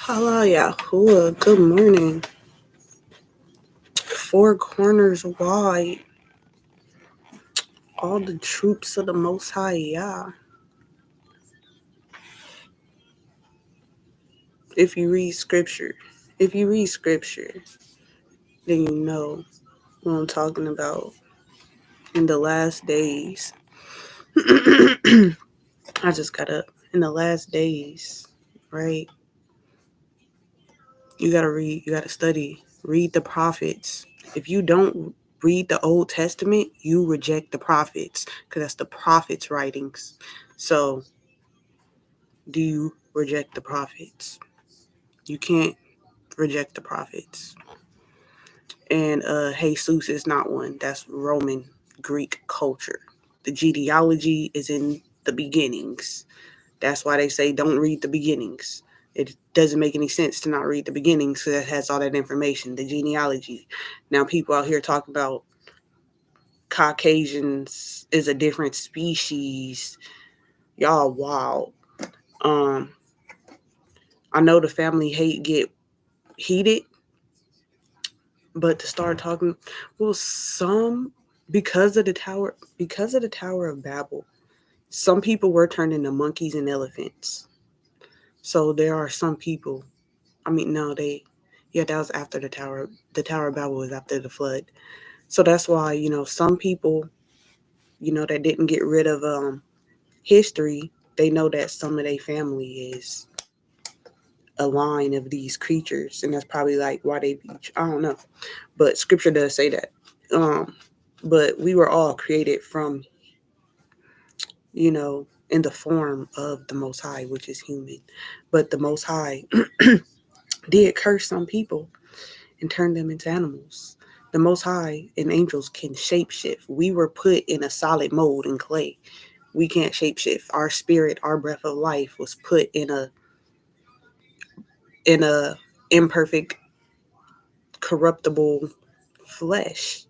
Hala Yahuah, good morning. Four corners wide, all the troops of the Most High Yah. If you read scripture, then you know what I'm talking about. In the last days, I just got up. In the last days, right? You gotta read, you gotta study, read the prophets. If you don't read the Old Testament, you reject the prophets because that's the prophets' writings. So, do you reject the prophets? You can't reject the prophets. And Jesus is not one. That's Roman Greek culture. The genealogy is in the beginnings. That's why they say don't read the beginnings. It doesn't make any sense to not read the beginnings because it has all that information, the genealogy. Now people out here talking about Caucasians is a different species. Y'all wild. Um, I know the family hate get heated, but to start talking, well, because of the Tower of Babel, some people were turned into monkeys and elephants. So there are some people. I mean, no, that was after the Tower. The Tower of Babel was after the flood. So that's why some people that didn't get rid of history. They know that some of their family is a line of these creatures, and that's probably like why they beach. I don't know, but Scripture does say that. But we were all created from, in the form of the Most High, which is human. But the Most High did curse some people and turn them into animals. The Most High and angels can shapeshift. We were put in a solid mold in clay. We can't shapeshift. Our spirit, our breath of life was put in a imperfect, corruptible flesh.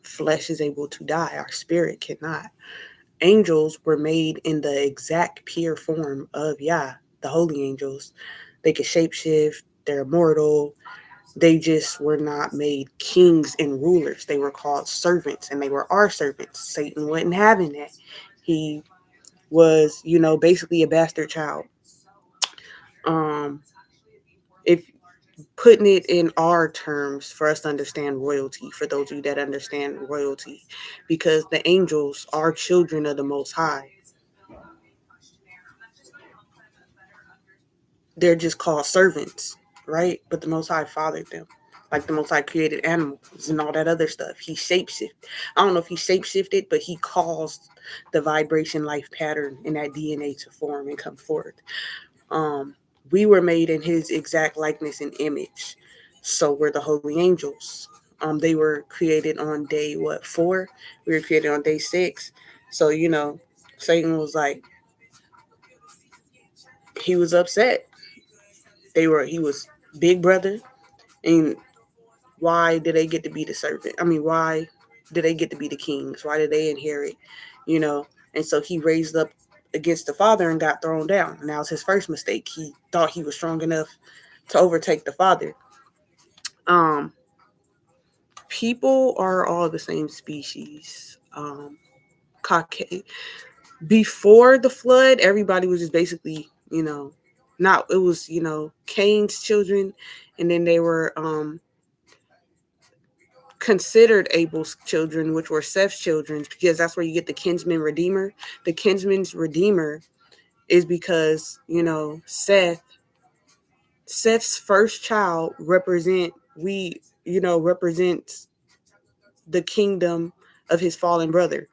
Flesh is able to die. Our spirit cannot. Angels were made in the exact pure form of Yah, the holy angels. They could shapeshift. They're immortal. They just were not made kings and rulers. They were called servants, and they were our servants. Satan wasn't having that. He was, basically a bastard child. If putting it in our terms for us to understand royalty, for those of you that understand royalty, because the angels are children of the Most High. They're just called servants, right? But the Most High fathered them. Like the Most High created animals and all that other stuff. He shapeshifted. I don't know if he shapeshifted, but he caused the vibration life pattern in that DNA to form and come forth. We were made in his exact likeness and image. So were the holy angels. They were created on day 4? We were created on day 6. So, Satan was like, he was upset. He was big brother. And why did they get to be the servant? I mean, why did they get to be the kings? Why did they inherit? And so he raised up against the father and got thrown down. And that was his first mistake. He thought he was strong enough to overtake the father. People are all the same species. Caucasian. Before the flood, everybody was just basically, not, it was, Cain's children, and then they were considered Abel's children, which were Seth's children, because that's where you get the kinsman redeemer. The kinsman's redeemer is because, Seth's first child represents the kingdom of his fallen brother,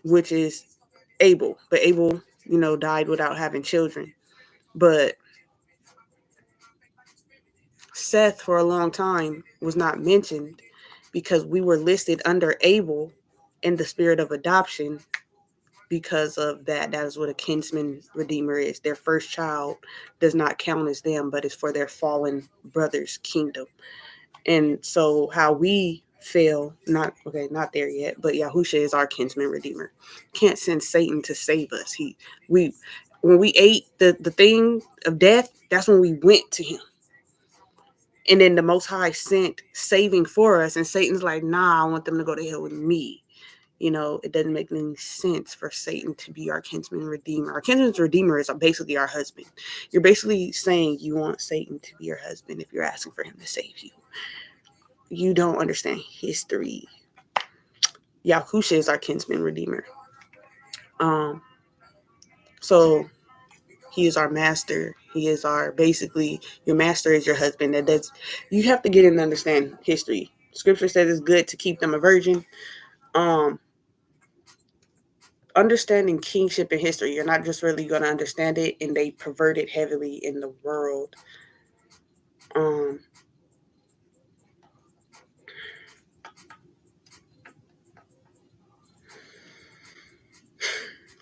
which is Abel. But Abel, died without having children. But Seth, for a long time, was not mentioned because we were listed under Abel in the spirit of adoption. Because of that, that is what a kinsman redeemer is. Their first child does not count as them, but it's for their fallen brother's kingdom. And so how we fail, not there yet, but Yahushua is our kinsman redeemer. Can't send Satan to save us. When When we ate the thing of death, that's when we went to him. And then the Most High sent saving for us, and Satan's like, nah, I want them to go to hell with me. You know, it doesn't make any sense for Satan to be our kinsman redeemer. Our kinsman redeemer is basically our husband. You're basically saying you want Satan to be your husband if you're asking for him to save you. You don't understand history. Yahuah is our kinsman redeemer. So he is our master. He is our, basically, your master is your husband. That's, you have to get in and understand history. Scripture says it's good to keep them a virgin. Understanding kingship and history, you're not just really going to understand it, and they pervert it heavily in the world.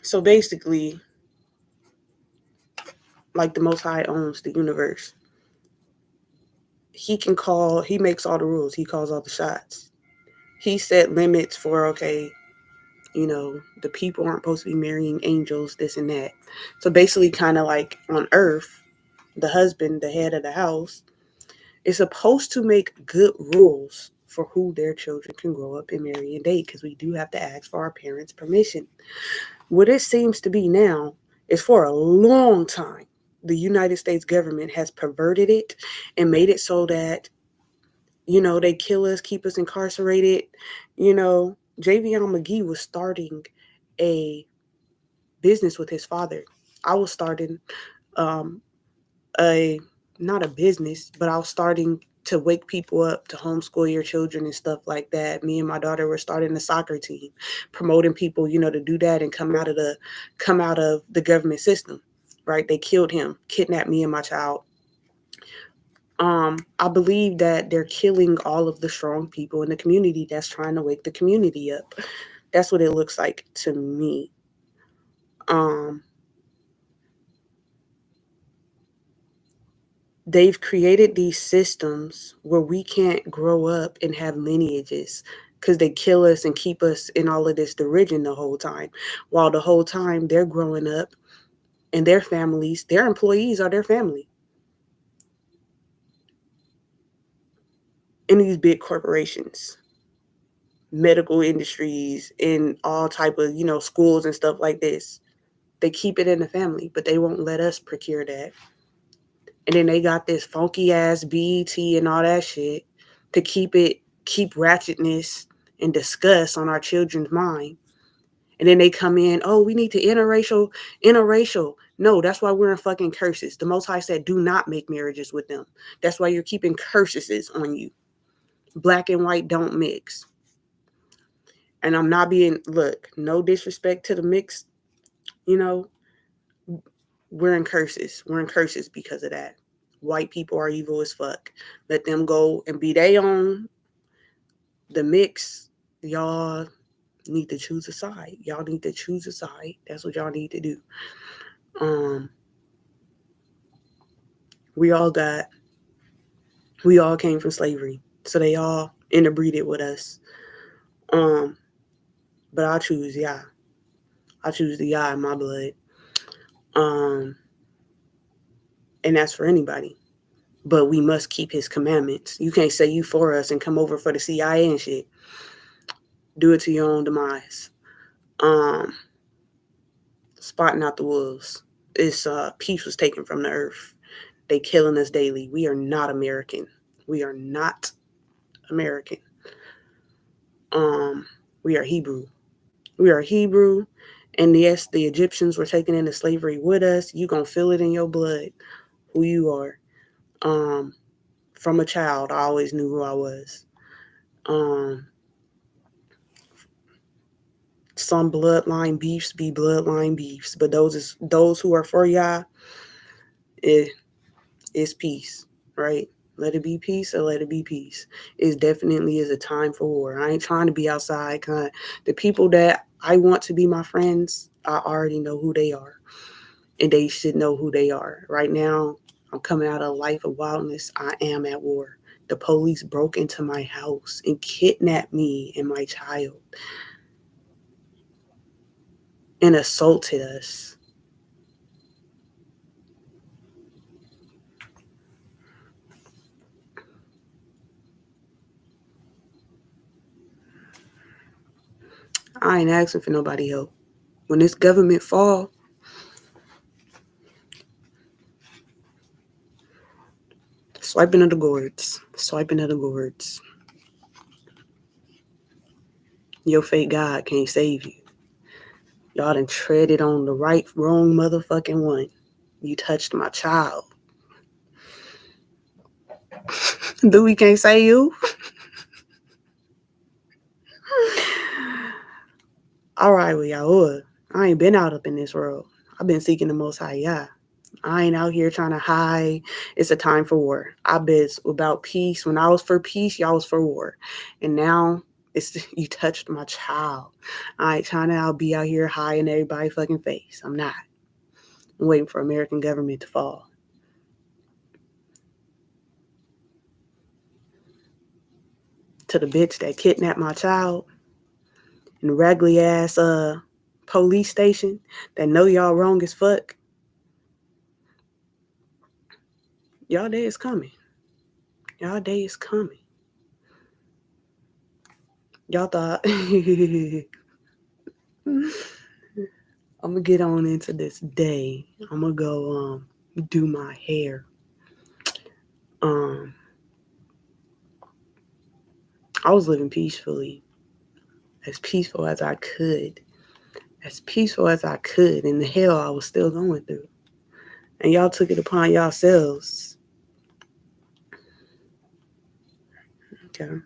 So basically, like the Most High owns the universe. He makes all the rules. He calls all the shots. He set limits for, okay, you know, the people aren't supposed to be marrying angels, this and that. So basically, kind of like on earth, the husband, the head of the house, is supposed to make good rules for who their children can grow up and marry and date, because we do have to ask for our parents' permission. What it seems to be now is, for a long time, the United States government has perverted it and made it so that, you know, they kill us, keep us incarcerated. You know, Javion McGee was starting a business with his father. I was starting not a business, but I was starting to wake people up to homeschool your children and stuff like that. Me and my daughter were starting a soccer team, promoting people, you know, to do that and come out of the government system. Right? They killed him, kidnapped me and my child. I believe that they're killing all of the strong people in the community that's trying to wake the community up. That's what it looks like to me. They've created these systems where we can't grow up and have lineages, because they kill us and keep us in all of this derision the whole time, while the whole time they're growing up and their families, their employees are their family in these big corporations, medical industries, in all type of, you know, schools and stuff like this. They keep it in the family, but they won't let us procure that. And then they got this funky ass BET and all that shit to keep ratchetness and disgust on our children's mind. And then they come in, oh, we need to interracial. No, that's why we're in fucking curses. The Most High said, do not make marriages with them. That's why you're keeping curses on you. Black and white don't mix. And I'm not look, no disrespect to the mix, you know, we're in curses. We're in curses because of that. White people are evil as fuck. Let them go and be their own. The mix, y'all need to choose a side. Y'all need to choose a side. That's what y'all need to do. We all came from slavery. So they all interbreeded with us. But I choose Yah. I choose the Yah in my blood. And that's for anybody. But we must keep his commandments. You can't say you for us and come over for the CIA and shit. Do it to your own demise. Spotting out the wolves. It's peace was taken from the earth. They killing us daily. We are not American. We are not American. We are Hebrew. We are Hebrew. And yes, the Egyptians were taken into slavery with us. You gonna feel it in your blood who you are. From a child, I always knew who I was. Some bloodline beefs be bloodline beefs, but those who are for Yah, it's peace, right? Let it be peace or let it be peace. It definitely is a time for war. I ain't trying to be outside. The people that I want to be my friends, I already know who they are. And they should know who they are. Right now, I'm coming out of a life of wildness. I am at war. The police broke into my house and kidnapped me and my child and assaulted us. I ain't asking for nobody help. When this government fall, swiping of the gourds. Swiping of the gourds. Your fake God can't save you. Y'all done treaded on the wrong motherfucking one. You touched my child. Louis can't save you. All right, well, Yahuah. I ain't been out up in this world. I've been seeking the Most High Yah. I ain't out here trying to hide. It's a time for war. I bet about peace. When I was for peace, y'all was for war. And now it's you touched my child. I ain't trying to be out here high in everybody's fucking face. I'm not. I'm waiting for American government to fall. To the bitch that kidnapped my child in the raggedy ass police station that know y'all wrong as fuck. Y'all day is coming. Y'all day is coming. Y'all thought I'm gonna get on into this day. I'm gonna go do my hair. I was living peacefully, as peaceful as I could. As peaceful as I could in the hell I was still going through. And y'all took it upon yourselves. Okay.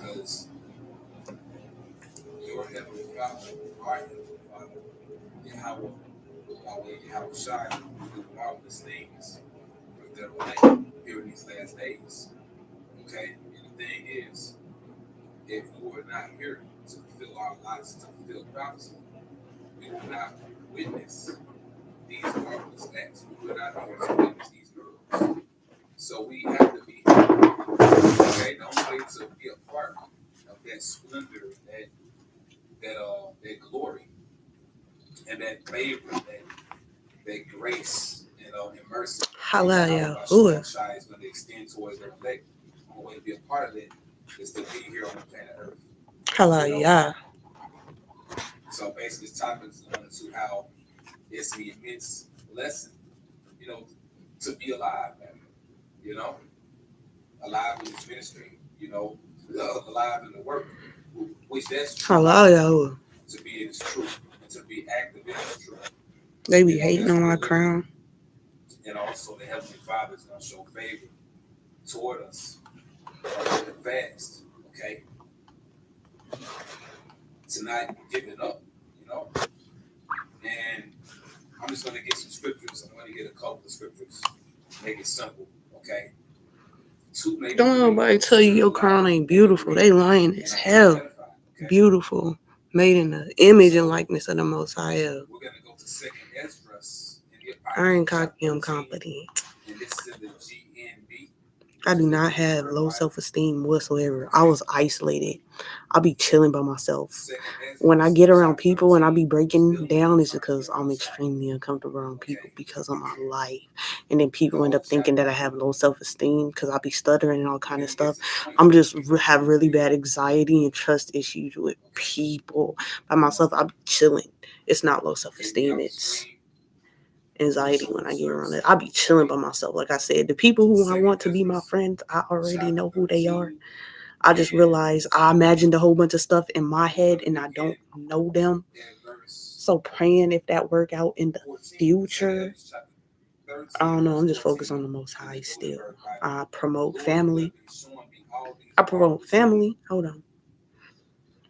Because your heavenly Father, our heavenly Father, Yahuah, Yahuah Shai, will do marvelous things with their life here in these last days. Okay? And the thing is, if we were not here to fulfill our lives, to fulfill prophecy, we will not witness these marvelous acts. We will not be here to witness these miracles. So we have to be here. Okay? The only way to be a part of that splendor, that glory, and that favor, that grace, and mercy. Hallelujah. Yahuah is going to extend towards their elect. The only way to be a part of it is to be here on the planet Earth. Hallelujah. So basically, this topic is going into how it's the immense lesson, to be alive, man. Alive in this ministry, alive in the work, which that's true. Hallelujah. To be in its truth and to be active in its truth. They be hating on my crown. And also, the Heavenly Father is going to show favor toward us really fast, okay? To not give it up, And I'm just going to get some scriptures. I'm going to get a couple of scriptures. Make it simple, okay? Don't nobody tell you your crown ain't beautiful. They lying as hell. Okay? Beautiful. Made in the image and likeness of the Most High. We're going to go to 2nd Ezra. I ain't cocky, I'm confident. And this is in the GNB. I do not have low self-esteem whatsoever. I was isolated. I'll be chilling by myself. When I get around people and I be breaking down, it's because I'm extremely uncomfortable around people because of my life. And then people end up thinking that I have low self-esteem because I be stuttering and all kind of stuff. I'm just have really bad anxiety and trust issues with people. By myself, I'll be chilling. It's not low self-esteem. It's anxiety when I get around it. I'll be chilling by myself. Like I said, the people who I want to be my friends, I already know who they are. I just realized I imagined a whole bunch of stuff in my head and I don't know them. So praying if that work out in the future. I don't know. I'm just focused on the Most High still. I promote family. Hold on.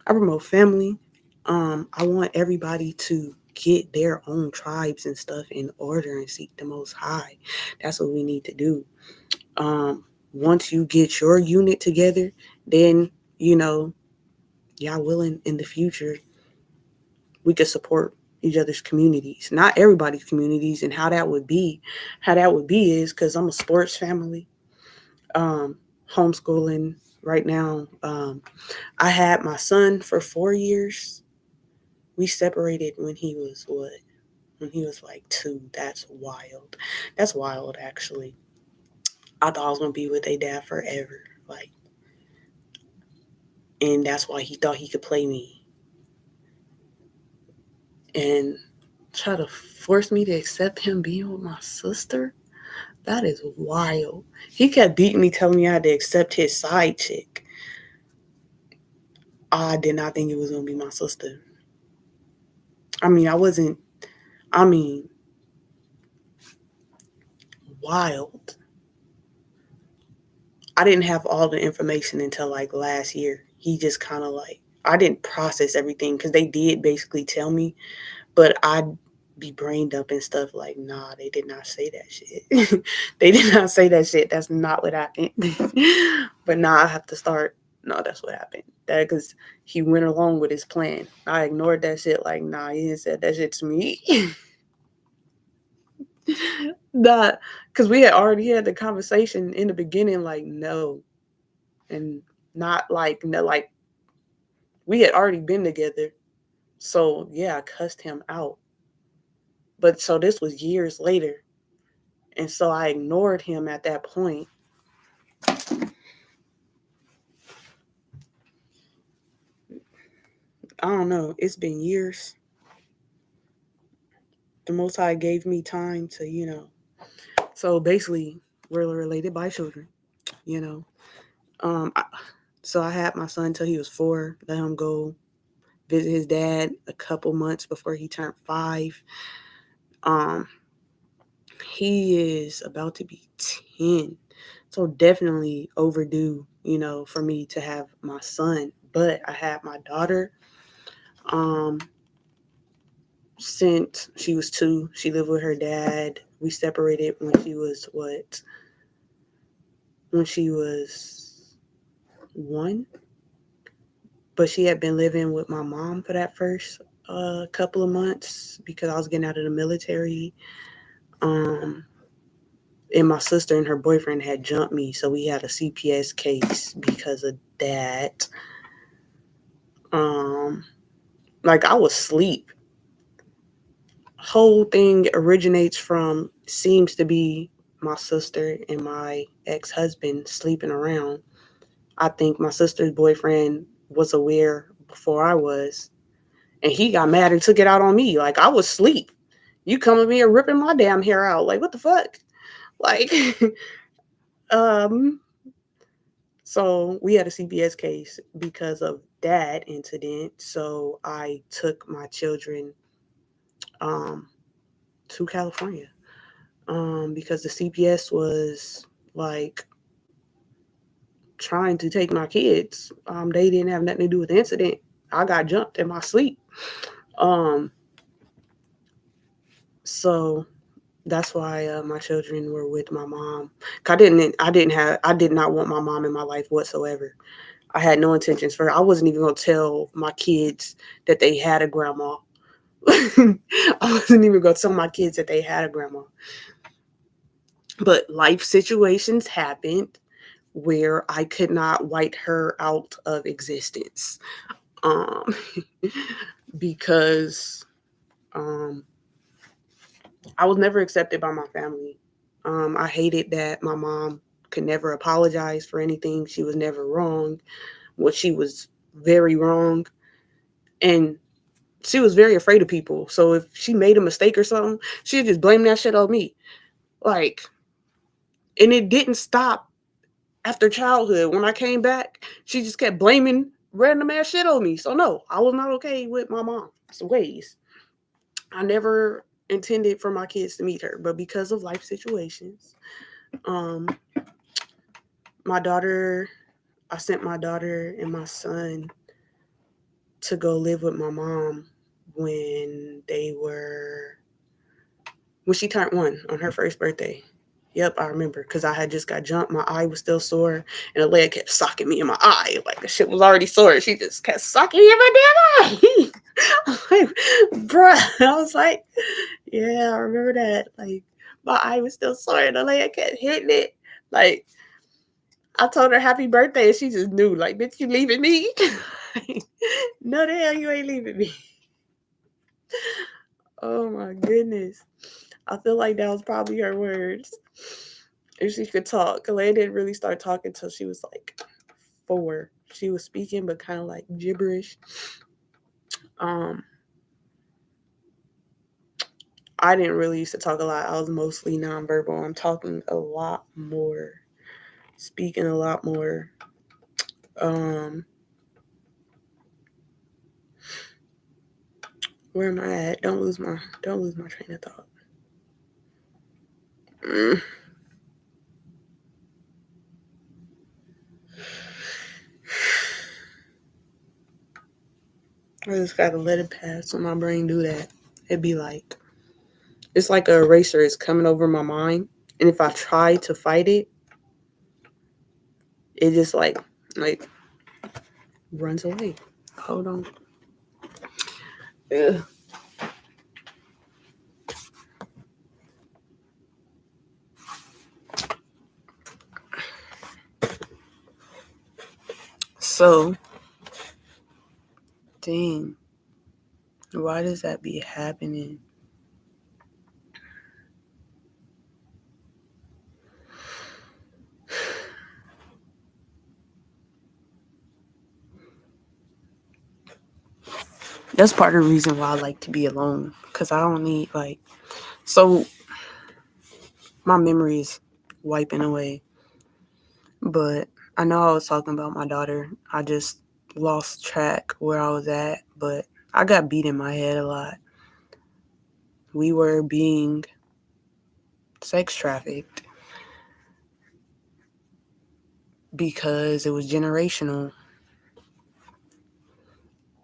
I promote family. I want everybody to get their own tribes and stuff in order and seek the Most High. That's what we need to do. Once you get your unit together, then, y'all willing in the future, we could support each other's communities. Not everybody's communities, and how that would be is because I'm a sports family, homeschooling right now. I had my son for 4 years. We separated when he was like 2. That's wild. That's wild, actually. I thought I was going to be with a dad forever. And that's why he thought he could play me. And try to force me to accept him being with my sister? That is wild. He kept beating me, telling me I had to accept his side chick. I did not think it was going to be my sister. Wild. I didn't have all the information until last year. He just kind of I didn't process everything because they did basically tell me, but I'd be brain dumping and stuff nah, they did not say that shit. They did not say that shit. That's not what happened. But now I have to start. No, that's what happened. That because he went along with his plan. I ignored that shit nah, he didn't say that shit to me. That because we had already had the conversation in the beginning no, and not no, we had already been together. So yeah, I cussed him out. But so this was years later. And so I ignored him at that point. I don't know. It's been years. The Most High gave me time to, So basically, we're related by children, So I had my son till he was 4. Let him go visit his dad a couple months before he turned 5. He is about to be 10. So definitely overdue, for me to have my son. But I had my daughter since she was 2. She lived with her dad. We separated when she was what? When she was 1. But she had been living with my mom for that first couple of months because I was getting out of the military. Um, and my sister and her boyfriend had jumped me, so we had a CPS case because of that. Like I was asleep. Whole thing originates from seems to be my sister and my ex-husband sleeping around. I think my sister's boyfriend was aware before I was, and he got mad and took it out on me. Like I was asleep. You coming me and ripping my damn hair out. Like what the fuck? Like um so we had a CPS case because of that incident. So I took my children um to California. Because the CPS was like trying to take my kids. They didn't have nothing to do with the incident. I got jumped in my sleep. Um so that's why my children were with my mom. I did not want my mom in my life whatsoever. I had no intentions for her. I wasn't even gonna tell my kids that they had a grandma. I wasn't even gonna tell my kids that they had a grandma. But life situations happened where I could not white her out of existence. Um, because um, I was never accepted by my family. I hated that my mom could never apologize for anything. She was never wrong. Well, she was very wrong. And she was very afraid of people. So if she made a mistake or something, she'd just blame that shit on me. Like, and it didn't stop after childhood. When I came back, she just kept blaming random ass shit on me. So no, I was not okay with my mom's ways. I never intended for my kids to meet her, but because of life situations, um, my daughter, I sent my daughter and my son to go live with my mom when when she turned 1 on her first birthday. Yep, I remember because I had just got jumped. My eye was still sore, and the leg kept socking me in my eye. Like the shit was already sore. She just kept socking me in my damn eye. Like, bruh. I was like, yeah, I remember that. Like, my eye was still sore, and the leg kept hitting it. Like, I told her happy birthday, and she just knew. Like, bitch, you leaving me? No, the hell, you ain't leaving me. Oh my goodness. I feel like that was probably her words. If she could talk. Kalea didn't really start talking until she was like 4. She was speaking, but kind of like gibberish. I didn't really used to talk a lot. I was mostly nonverbal. I'm talking a lot more, speaking a lot more. Where am I at? Don't lose my train of thought. I just gotta let it pass when my brain do that. It'd be like it's like a eraser is coming over my mind, and if I try to fight it, it just like runs away. Hold on. Ugh. So, dang, why does that be happening? That's part of the reason why I like to be alone, because I don't need so my memory is wiping away. But I know I was talking about my daughter. I just lost track where I was at, but I got beat in my head a lot. We were being sex trafficked. because it was generational.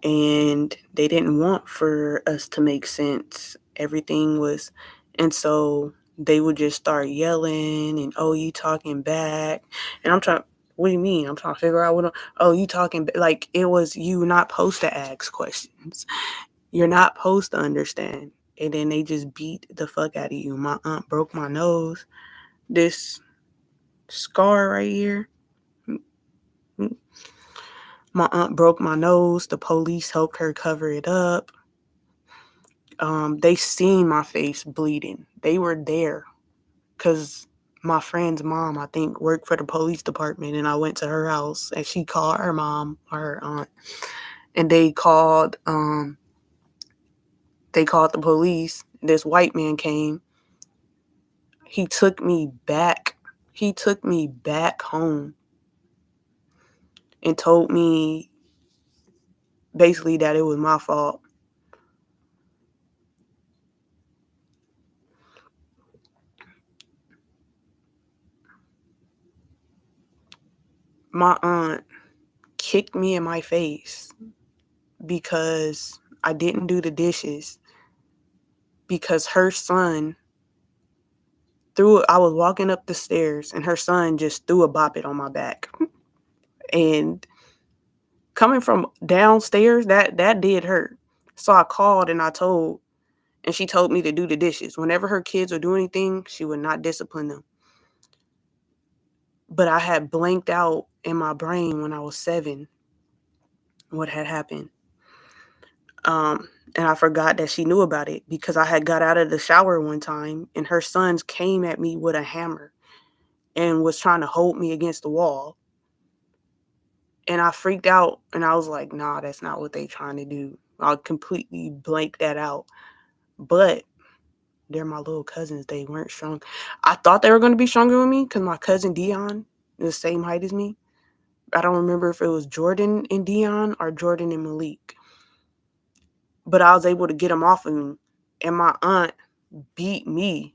And they didn't want for us to make sense. Everything was, and so they would just start yelling and, oh, you talking back. And I'm trying, what do you mean? I'm trying to figure out oh, you talking, like it was, you not supposed to ask questions. You're not supposed to understand. And then they just beat the fuck out of you. My aunt broke my nose. This scar right here. My aunt broke my nose. The police helped her cover it up. They seen my face bleeding. They were there because my friend's mom, I think, worked for the police department, and I went to her house and she called her mom or her aunt, and they called the police. This white man came. He took me back. He took me back home and told me basically that it was my fault. My aunt kicked me in my face because I didn't do the dishes, because her son I was walking up the stairs and her son just threw a bop it on my back. And coming from downstairs, that did hurt. So I called and and she told me to do the dishes. Whenever her kids would do anything, she would not discipline them. But I had blanked out in my brain when I was 7 what had happened. And I forgot that she knew about it because I had got out of the shower one time and her sons came at me with a hammer and was trying to hold me against the wall. And I freaked out and I was like, nah, that's not what they trying to do. I completely blanked that out. But they're my little cousins. They weren't strong. I thought they were going to be stronger with me because my cousin Dion is the same height as me. I don't remember if it was Jordan and Dion or Jordan and Malik. But I was able to get them off of me. And my aunt beat me.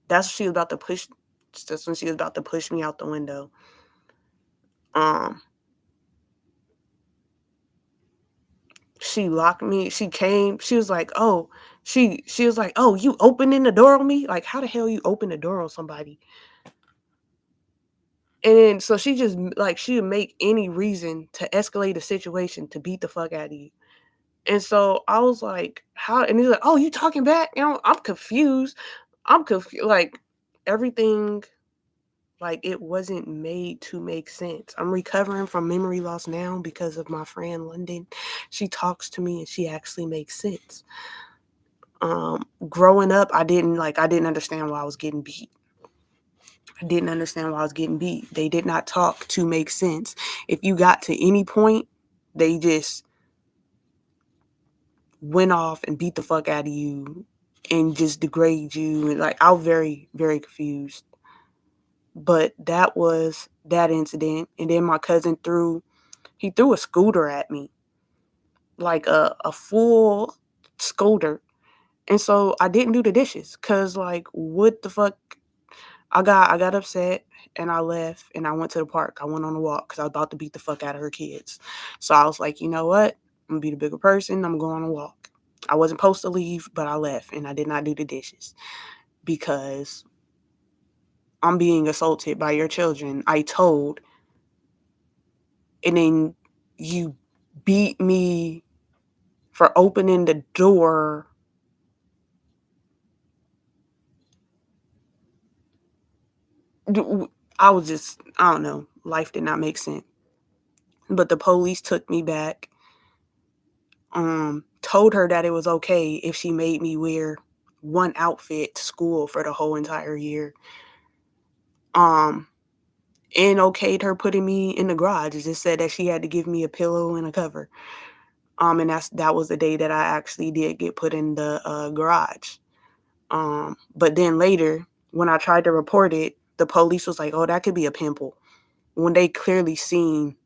That's when she was about to push. That's when she was about to push me out the window. She locked me. She came. She was like, "Oh," she was like, "Oh, you opening the door on me? Like, how the hell you open the door on somebody?" And then so she just like she would make any reason to escalate the situation to beat the fuck out of you. And so I was like, "How?" And he's like, "Oh, you talking back?" And I'm confused. I'm confused. Like everything, like it wasn't made to make sense. I'm recovering from memory loss now because of my friend London. She talks to me and she actually makes sense. Growing up, I didn't understand why I was getting beat. I didn't understand why I was getting beat. They did not talk to make sense. If you got to any point, they just went off and beat the fuck out of you and just degrade you. And like I was very, very confused. But that was that incident. And then my cousin threw a scooter at me. Like a full scooter. And so I didn't do the dishes. Cause like what the fuck. I got upset and I left and I went to the park. I went on a walk because I was about to beat the fuck out of her kids. So I was like, you know what? I'm gonna be the bigger person. I'm gonna go on a walk. I wasn't supposed to leave, but I left and I did not do the dishes because I'm being assaulted by your children. I told, and then you beat me for opening the door. I don't know. Life did not make sense. But the police took me back. Told her that it was okay if she made me wear one outfit to school for the whole entire year. And okayed her putting me in the garage. It just said that she had to give me a pillow and a cover. And that was the day that I actually did get put in the garage. But then later, when I tried to report it, the police was like, "Oh, that could be a pimple." When they clearly seen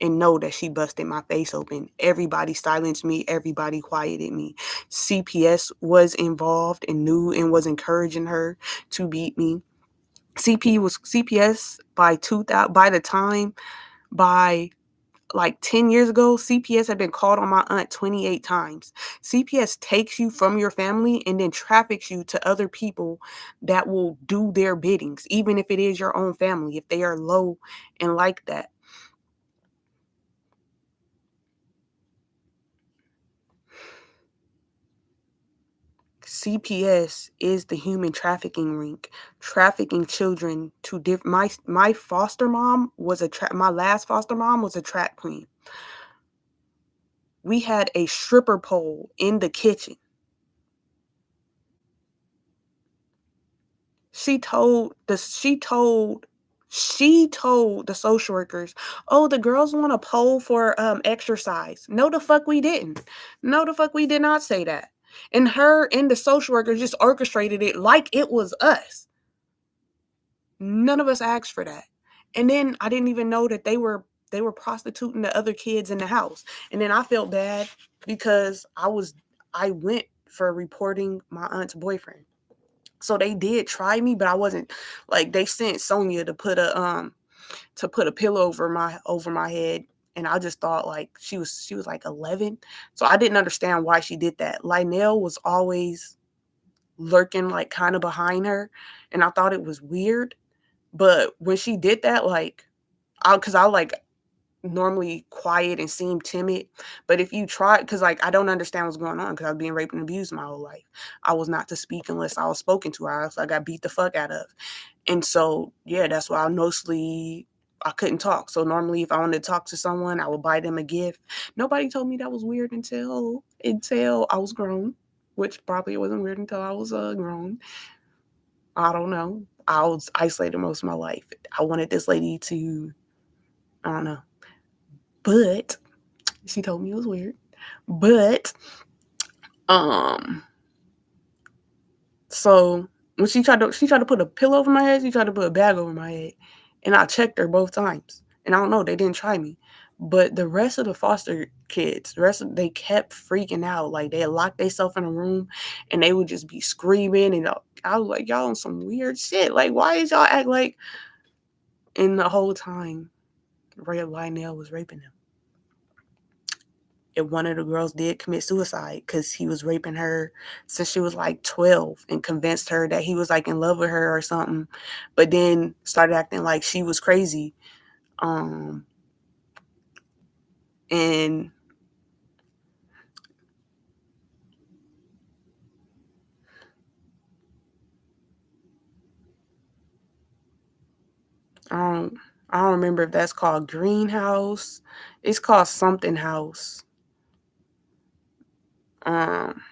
and know that she busted my face open. Everybody silenced me. Everybody quieted me. CPS was involved and knew and was encouraging her to beat me. CPS by 2000, by like 10 years ago, CPS had been called on my aunt 28 times. CPS takes you from your family and then traffics you to other people that will do their biddings, even if it is your own family, if they are low and like that. CPS is the human trafficking ring, trafficking children to my foster mom was my last foster mom was a track queen. We had a stripper pole in the kitchen. She told the she told the social workers, "Oh, the girls want a pole for exercise." No, the fuck we didn't. No, the fuck we did not say that. And her and the social workers just orchestrated it like it was us. None of us asked for that. And then I didn't even know that they were prostituting the other kids in the house. And then I felt bad because I went for reporting my aunt's boyfriend. So they did try me, but I wasn't like they sent Sonia to put a pillow over my head, and I just thought like she was like 11. So I didn't understand why she did that. Lionel was always lurking like kind of behind her, and I thought it was weird. But when she did that, like, cause I like normally quiet and seem timid. But if you try, because like I don't understand what's going on, because I was being raped and abused my whole life. I was not to speak unless I was spoken to, or else I got beat the fuck out of. And so yeah, that's why I couldn't talk. So normally if I wanted to talk to someone, I would buy them a gift. Nobody told me that was weird until I was grown, which probably it wasn't weird until I was grown. I don't know. I was isolated most of my life. I wanted this lady to, I don't know. But she told me it was weird. But um so when she tried to put a pillow over my head, she tried to put a bag over my head. And I checked her both times. And I don't know, they didn't try me. But the rest of the foster kids, they kept freaking out. Like they locked themselves in a room and they would just be screaming. And I was like, y'all on some weird shit. Like, why is y'all act like? And the whole time, Ray Lionel was raping them. And one of the girls did commit suicide because he was raping her since she was like 12 and convinced her that he was like in love with her or something, but then started acting like she was crazy. And I don't, I don't remember if that's called Greenhouse. It's called something house. Um,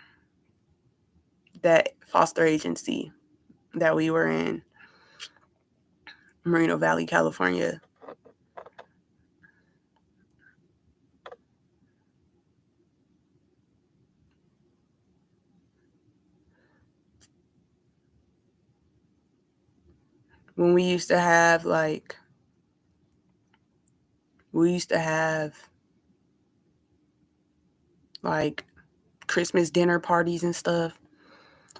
that foster agency that we were in, Moreno Valley, California. When we used to have like Christmas dinner parties and stuff.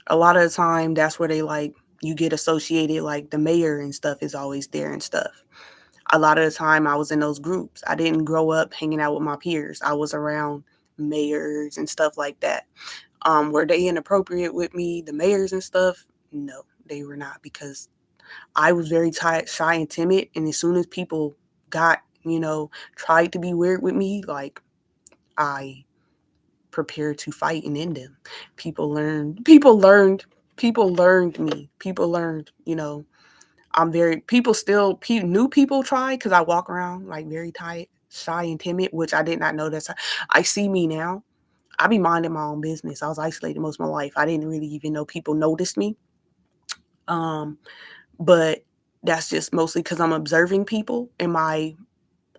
A lot of the time, that's where they like you get associated. Like the mayor and stuff is always there and stuff. A lot of the time, I was in those groups. I didn't grow up hanging out with my peers. I was around mayors and stuff like that. Were they inappropriate with me, the mayors and stuff? No, they were not, because I was very shy and timid. And as soon as people got, tried to be weird with me, like I prepared to fight and end them. People learned me. People learned, I'm very, people still, new people try because I walk around like very tight, shy and timid, which I did not know that. I see me now. I be minding my own business. I was isolated most of my life. I didn't really even know people noticed me. But that's just mostly because I'm observing people, and my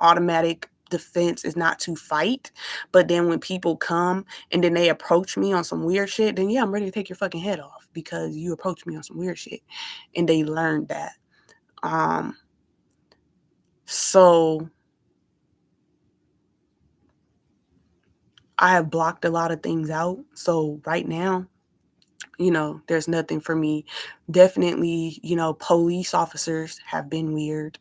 automatic defense is not to fight. But then when people come and then they approach me on some weird shit, then yeah, I'm ready to take your fucking head off because you approached me on some weird shit. And they learned that. So I have blocked a lot of things out. So right now, there's nothing for me. Definitely, police officers have been weird.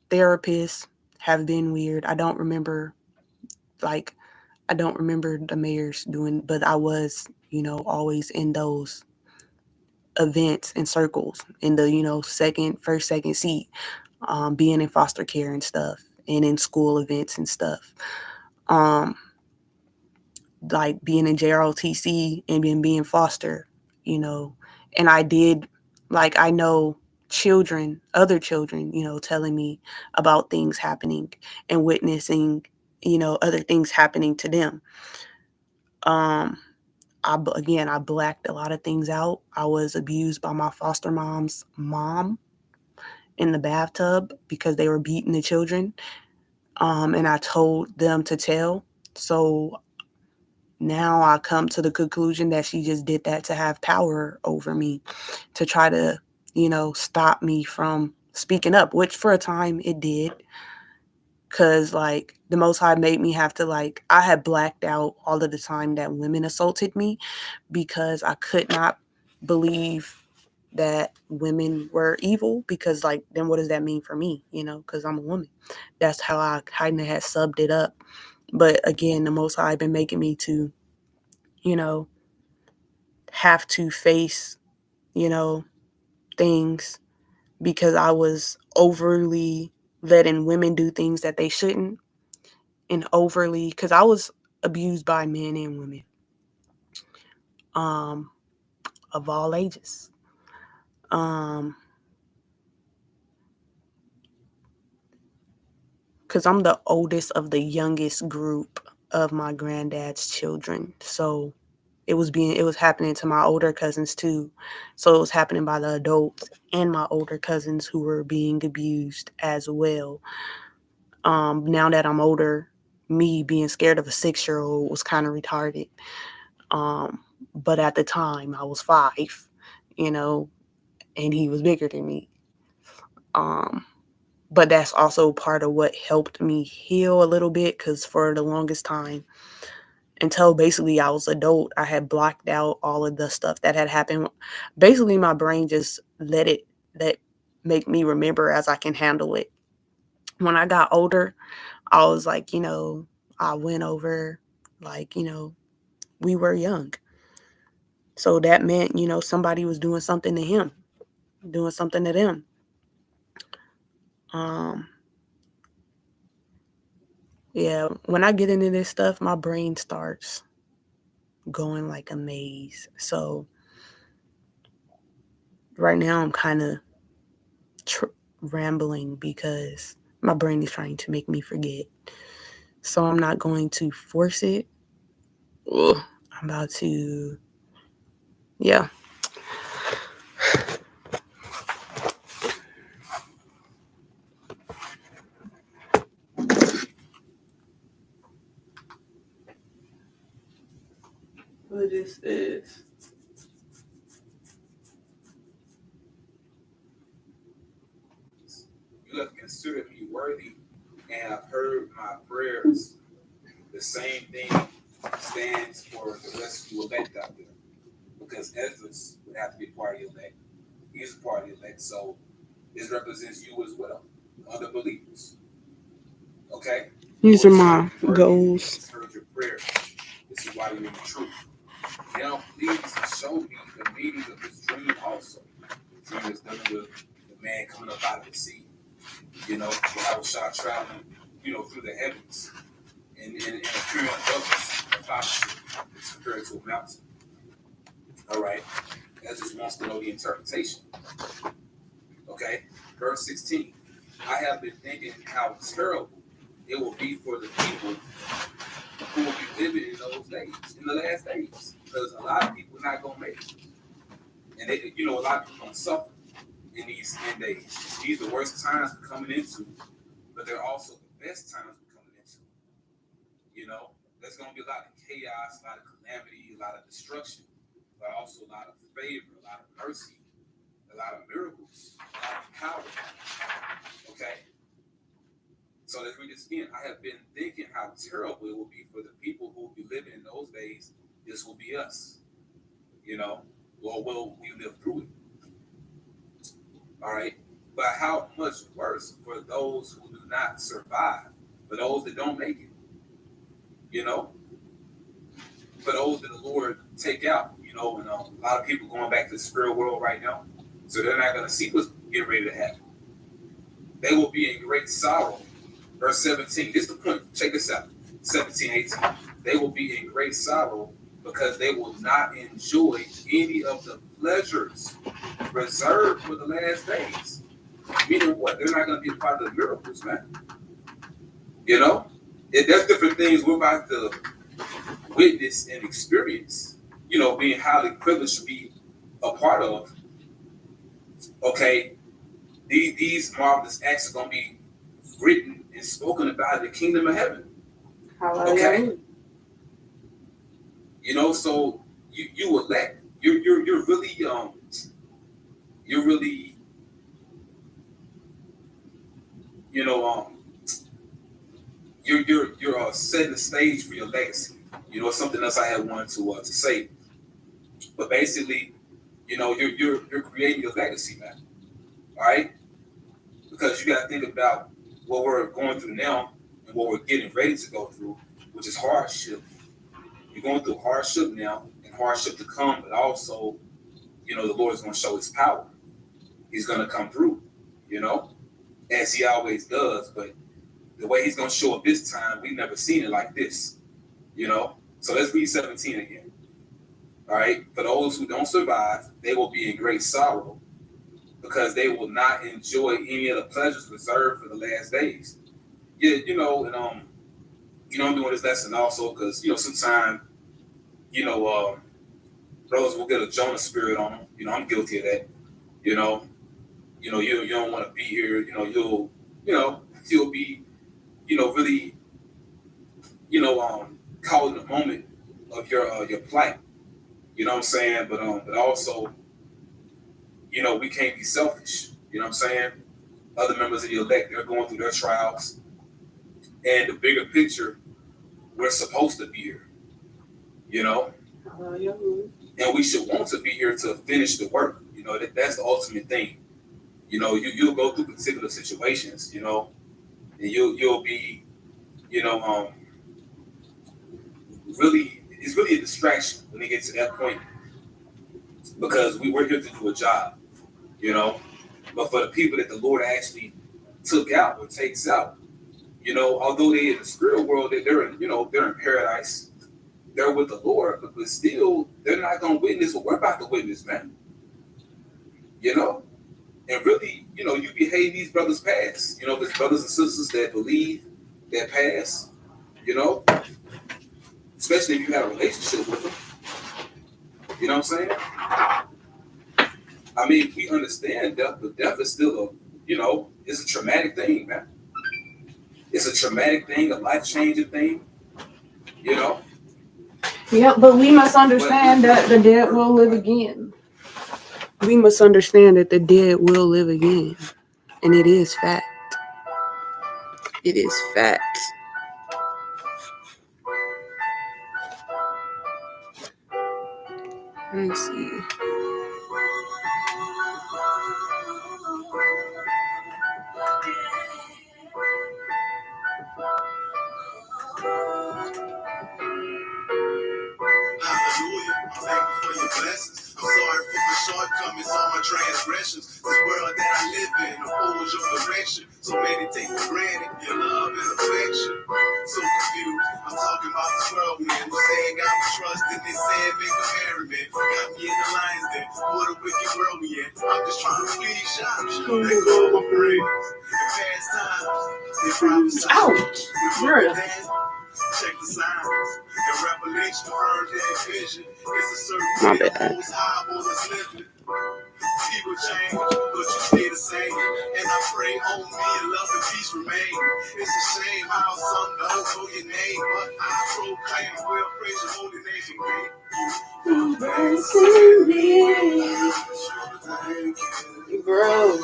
Therapists have been weird. Like, I don't remember the mayors doing, but I was, always in those events and circles in the, first, second seat, being in foster care and stuff and in school events and stuff. Like being in JROTC and then being foster, and I did, like, I know other children, telling me about things happening and witnessing, other things happening to them. I blacked a lot of things out. I was abused by my foster mom's mom in the bathtub because they were beating the children. And I told them to tell. So now I come to the conclusion that she just did that to have power over me, to try to, stop me from speaking up, which for a time it did. Cause like the Most High made me have to, like, I had blacked out all of the time that women assaulted me because I could not believe that women were evil, because like, then what does that mean for me? Cause I'm a woman. That's how I kind of had subbed it up. But again, the Most High been making me to, you know, have to face, things, because I was overly letting women do things that they shouldn't, and overly, because I was abused by men and women, um, of all ages. Um, because I'm the oldest of the youngest group of my granddad's children. So it was happening to my older cousins too. So it was happening by the adults and my older cousins who were being abused as well. Now that I'm older, me being scared of a 6-year-old was kind of retarded. But at the time I was 5, you know, and he was bigger than me. Um, but that's also part of what helped me heal a little bit, because for the longest time, until basically I was adult, I had blocked out all of the stuff that had happened. Basically, my brain just let make me remember as I can handle it. When I got older, I was like, I went over, like, we were young. So that meant, somebody was doing something to him, doing something to them. Um, yeah, when I get into this stuff, my brain starts going like a maze. So right now I'm kind of rambling because my brain is trying to make me forget. So I'm not going to force it. Ugh. I'm about to, yeah. What is this? You have considered me worthy and have heard my prayers. The same thing stands for the rest of you elect out there. Because Ezra's would have to be part of the elect. He's a part of the elect, so this represents you as well, other believers. Okay? These are my goals. He's heard your prayers. This is why you're in the truth. Now, please show me the meaning of this dream also. The dream is done with the man coming up out of the sea. Yahuah traveling, through the heavens and appearing above us. Apostleship is compared to a mountain. All right? That just wants to know the interpretation. Okay? Verse 16. I have been thinking how terrible it will be for the people who will be living in those days, in the last days. Because a lot of people are not going to make it. And a lot of people going to suffer in these end days. These are the worst times we're coming into, but they're also the best times we're coming into. There's going to be a lot of chaos, a lot of calamity, a lot of destruction, but also a lot of favor, a lot of mercy, a lot of miracles, a lot of power. Okay? So let's read this again. I have been thinking how terrible it will be for the people who will be living in those days. This will be us. Or will we live through it? All right. But how much worse for those who do not survive, for those that don't make it, for those that the Lord take out, and a lot of people going back to the spirit world right now. So they're not going to see what's getting ready to happen. They will be in great sorrow. Verse 17, this is the point. Check this out. 17, 18. They will be in great sorrow because they will not enjoy any of the pleasures reserved for the last days. Meaning what? They're not going to be a part of the miracles, man. There's different things we're about to witness and experience, being highly privileged to be a part of. Okay, these marvelous acts are going to be written and spoken about in the kingdom of heaven. Okay, so you elect. You're really you're setting the stage for your legacy. Something else I had wanted to say, but basically, you're creating your legacy, man. All right, because you got to think about what we're going through now and what we're getting ready to go through, which is hardship. You're going through hardship now and hardship to come, but also, the Lord is going to show His power. He's going to come through, as He always does. But the way He's going to show up this time, we've never seen it like this, So let's read 17 again. All right. For those who don't survive, they will be in great sorrow because they will not enjoy any of the pleasures reserved for the last days. Yeah, I'm doing this lesson also because, sometimes, brothers will get a Jonah spirit on them. I'm guilty of that. You don't want to be here. You'll be, really, caught in the moment of your plight. You know what I'm saying? But also, we can't be selfish. You know what I'm saying? Other members of the elect, they're going through their trials. And the bigger picture, we're supposed to be here. And we should want to be here to finish the work. That's the ultimate thing. You'll go through particular situations, and you'll be, really, it's really a distraction when you get to that point because we were here to do a job, but for the people that the Lord actually took out or takes out, although they're in the spirit world, they're in paradise, they're with the Lord, but still they're not going to witness what we're about to witness, man. And really, you be hating these brothers past, there's brothers and sisters that believe that pass, especially if you have a relationship with them. You know what I'm saying? I mean, we understand death, but death is still it's a traumatic thing, man. It's a traumatic thing, a life-changing thing, Yeah, but we must understand that the dead will live again. We must understand that the dead will live again. And it is fact. It is fact. Let me see. Hallelujah. I'm thankful for your blessings. I'm sorry for my shortcomings, all my transgressions. This world that I live in opposed your direction. So many take for granted your love and affection. So confused. I'm talking about this world we in. Saying God we trust in this saying make a merry man. Got me in the lion's den. What a wicked world we in. I'm just trying to please y'all. Let go of my praise. In past times, they prophesied. Ouch. Check the signs. And revelation heard that vision. It's a certain My way bad. the most high will is living. People change, but you stay the same. And I pray on me and love and peace remain. It's a shame how some don't know your name, but I proclaim and will praise your holy name. Bro.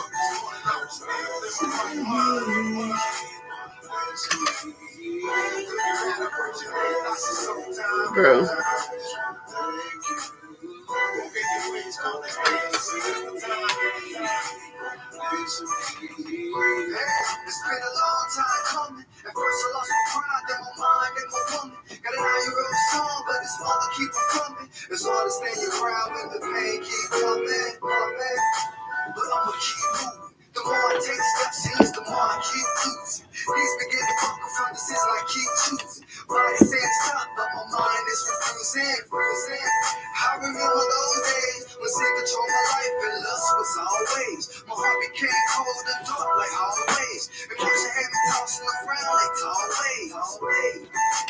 call it dancing time. It's been a long time coming. At first I lost my pride, then my mind and my woman. Got a 9-year-old son, but his mother keep on coming. It's hard to stay around when the pain keep coming. But I'ma keep moving. The more I take steps, seems the more I keep losing. These begin to buckle from the sins I keep choosing. Body saying stop, but my mind is refusing. I remember those days when sin controlled my life and lust was always. My heart became cold and dark like always. Emotion had me tossing around like tall waves.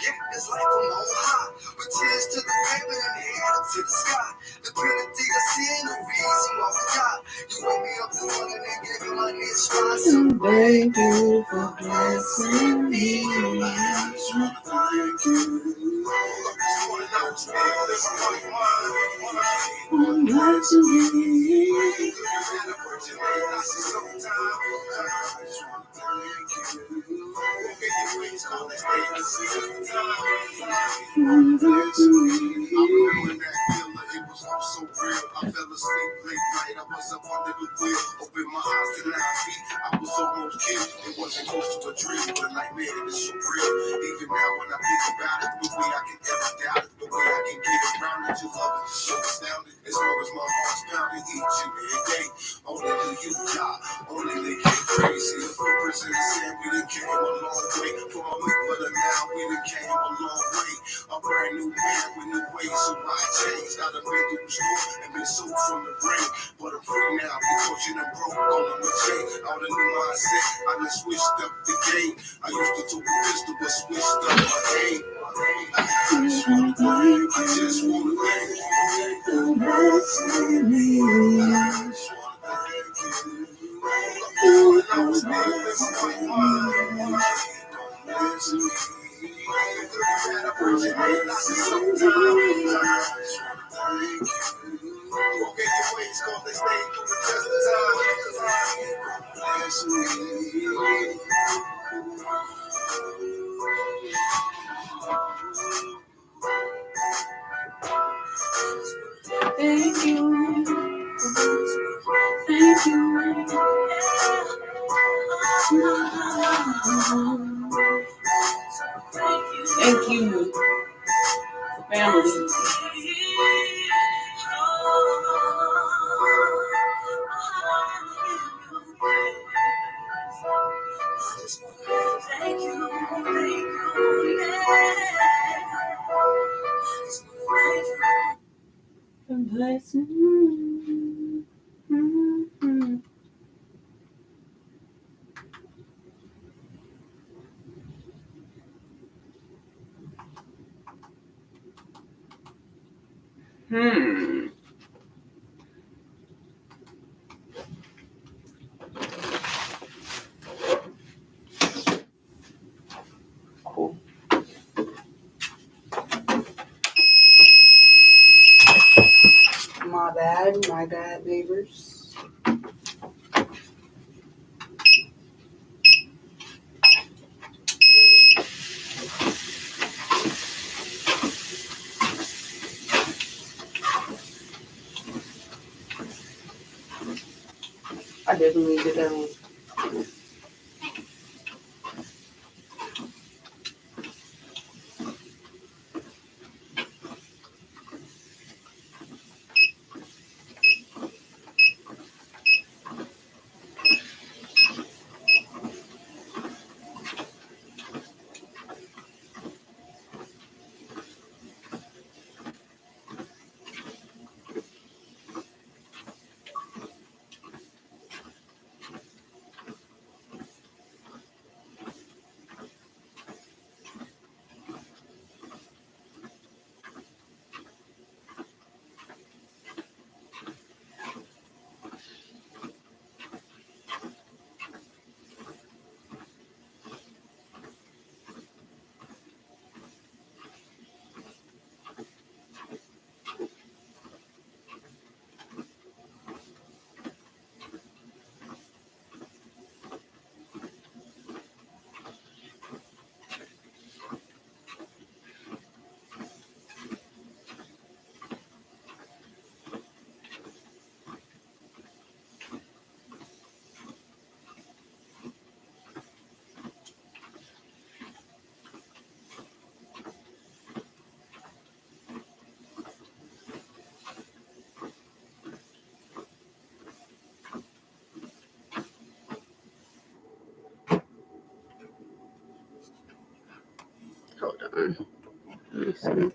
Yeah, it's like I'm on high, with tears to the pavement and head up to the sky. The penalty of sin, the reason why we got. You wake me up in the morning and give me my next spot. So thank you for blessing me. I just wanna thank you. So real, I fell asleep late night. I was up under the wheel, open my eyes to 9 feet. I was almost killed. It wasn't close to a dream, but a nightmare. It is so real. Even now, when I think about it, the way I can ever doubt it, the way I can get around it, your love is so astounding. As long as my heart's pounding each and every day, only to you, God, only to get crazy. The footprints in the sand, we done came a long way. From a week, but now we done came a long way. A brand new man with new ways, so I changed. I done been through the storm and been soaked from the rain. But I'm free now because you done broke all of my chain. All the new mindset, I done switched up the game. I used to talk a pistol, but switched up my aim. I just wanna thank you. I just wanna thank you for blessing me. I just wanna thank you. I was there in my right mind. Bless me. I pray your name, I see sometimes. I just wanna thank you. Walk in your ways, cause they stay through the test of time. Bless me. Thank you. Thank you. Thank you, family. Thank you. The blessing. Cool. My bad, neighbors. I definitely did that one. me see.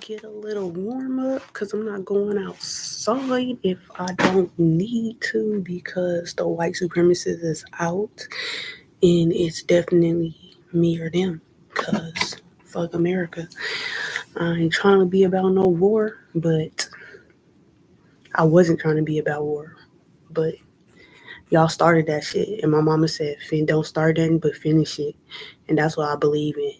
get a little warm up because I'm not going outside if I don't need to because the white supremacist is out and it's definitely me or them because fuck America. I ain't trying to be about no war, but I wasn't trying to be about war, but y'all started that shit. And my mama said, don't start nothing but finish it. And that's what I believe in.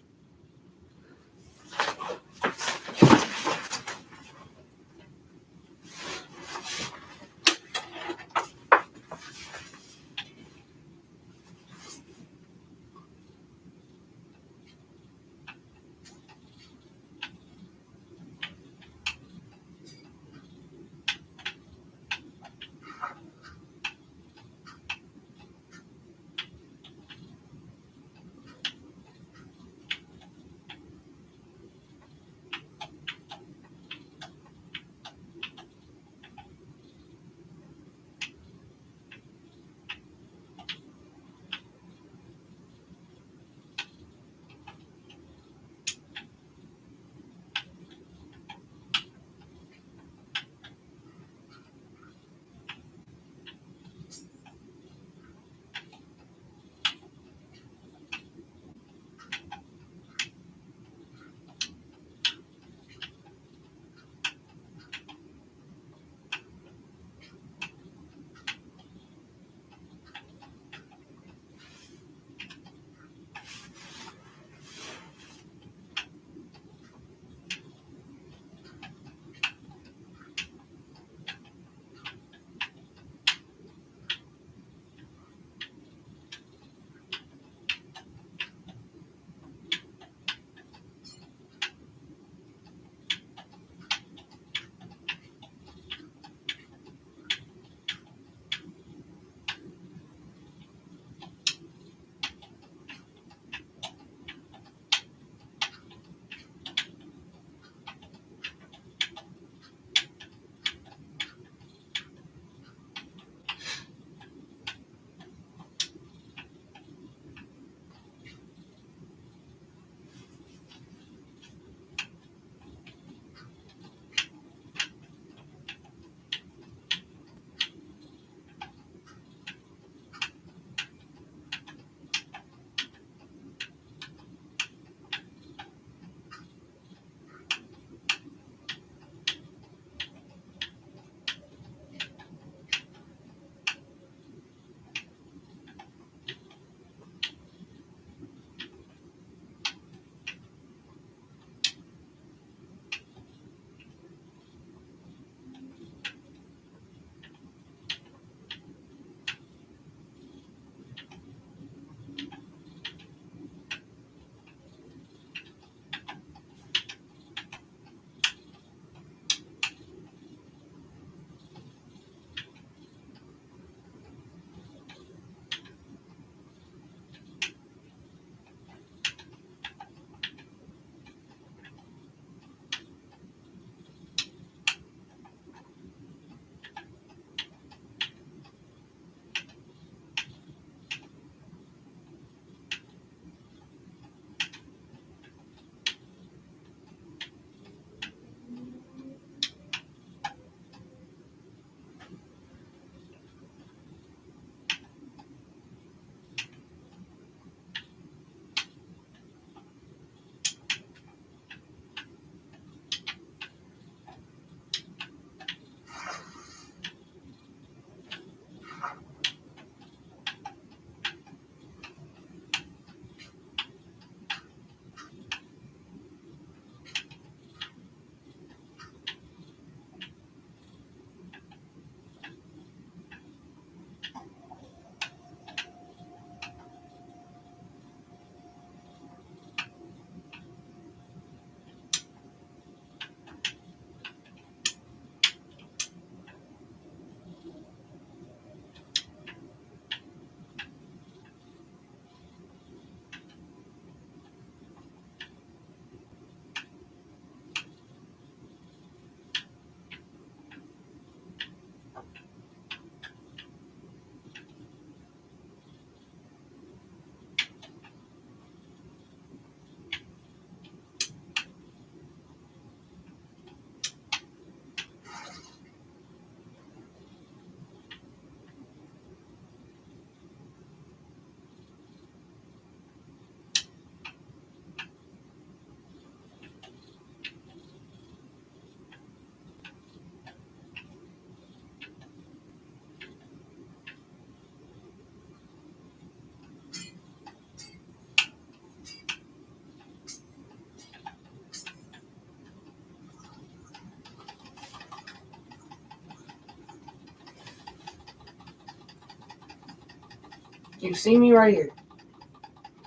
You see me right here.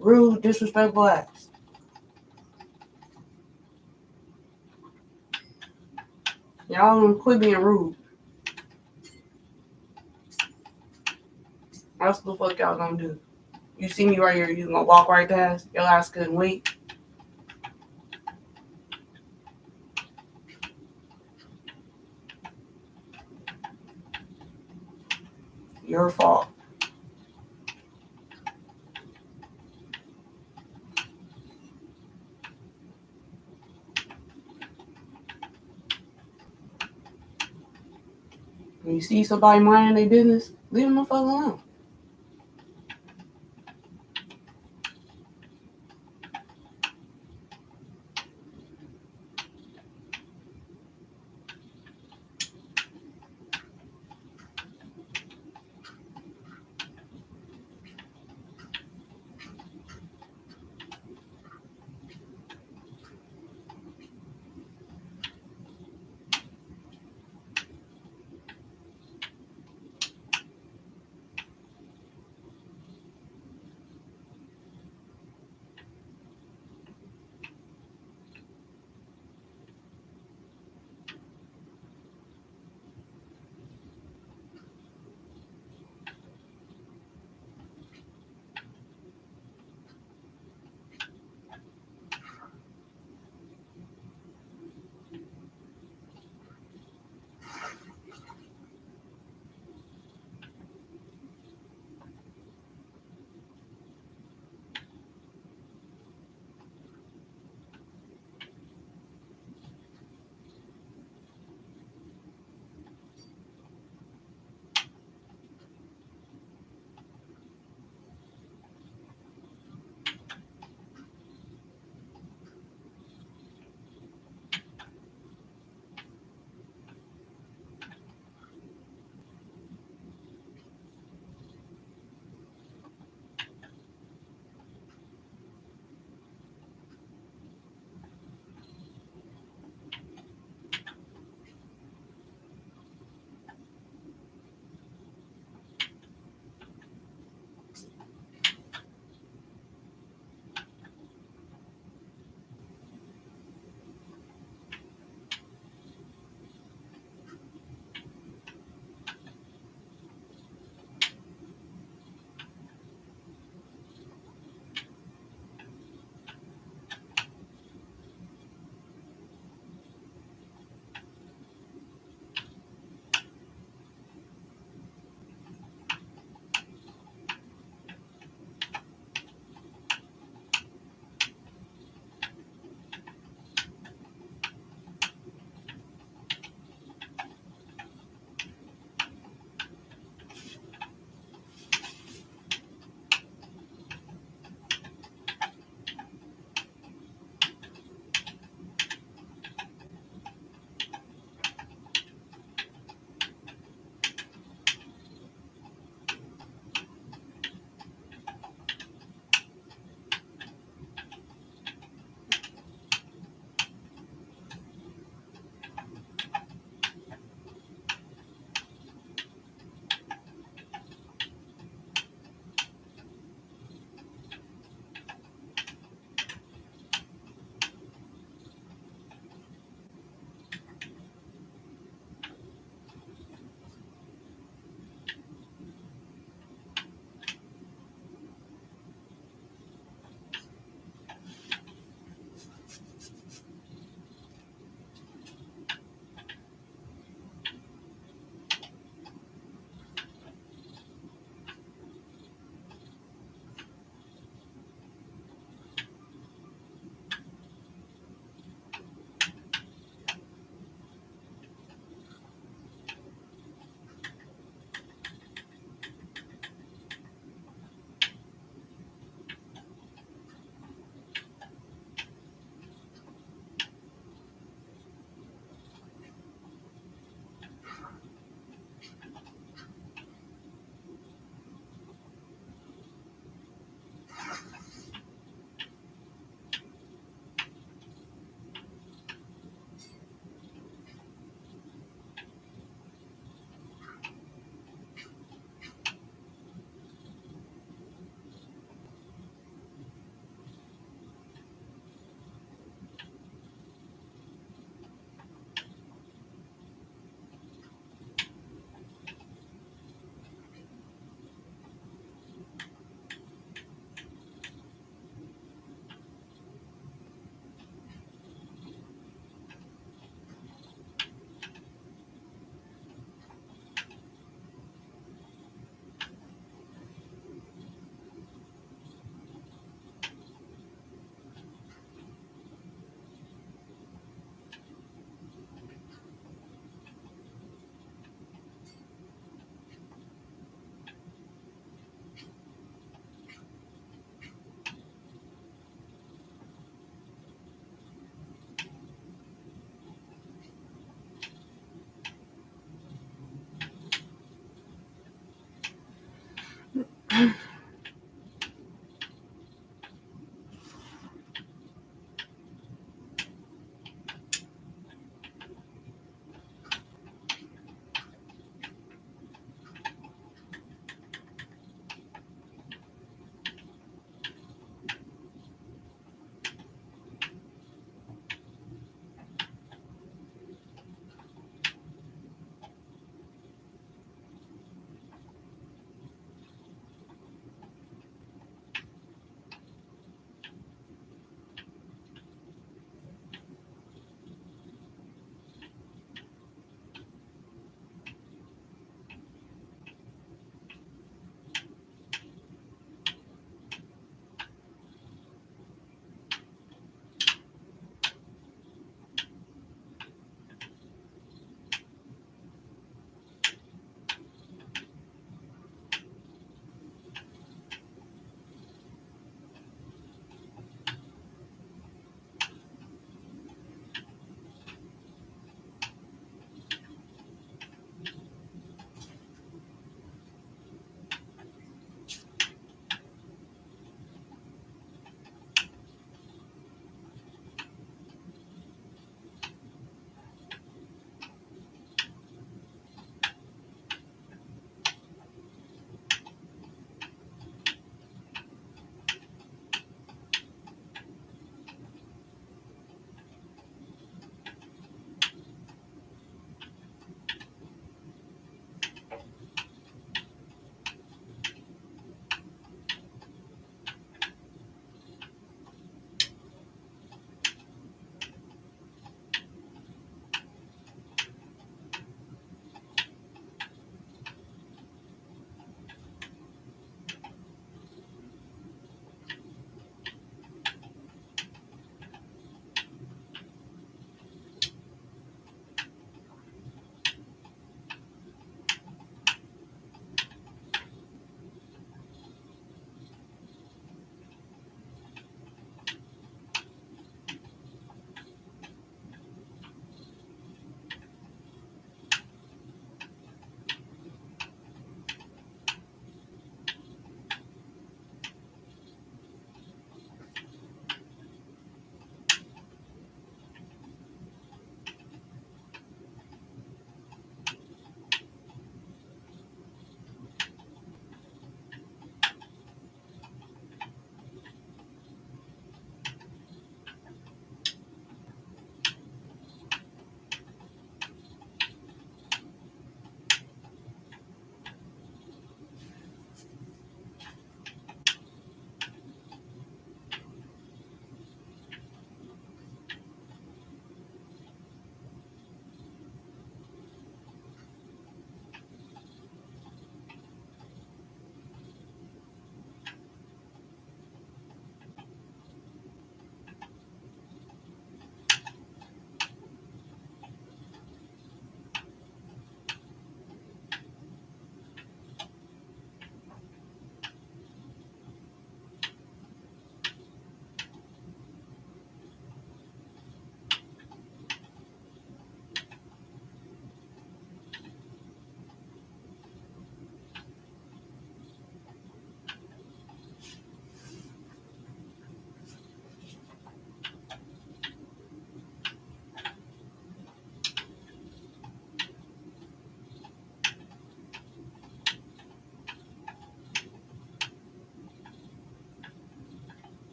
Rude, disrespectful acts. Y'all quit being rude. That's what the fuck y'all gonna do. You see me right here, you gonna walk right past? Your ass couldn't wait. Your fault. When you see somebody minding their business, leave them the fuck alone.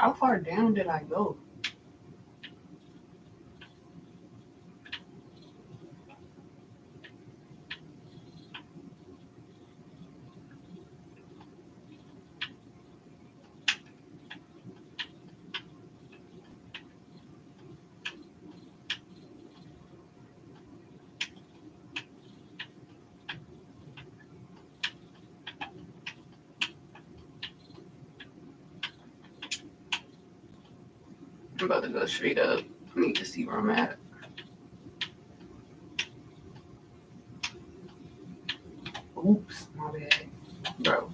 How far down did I go? I'm about to go straight up. I need to see where I'm at. Oops, my bad. Bro.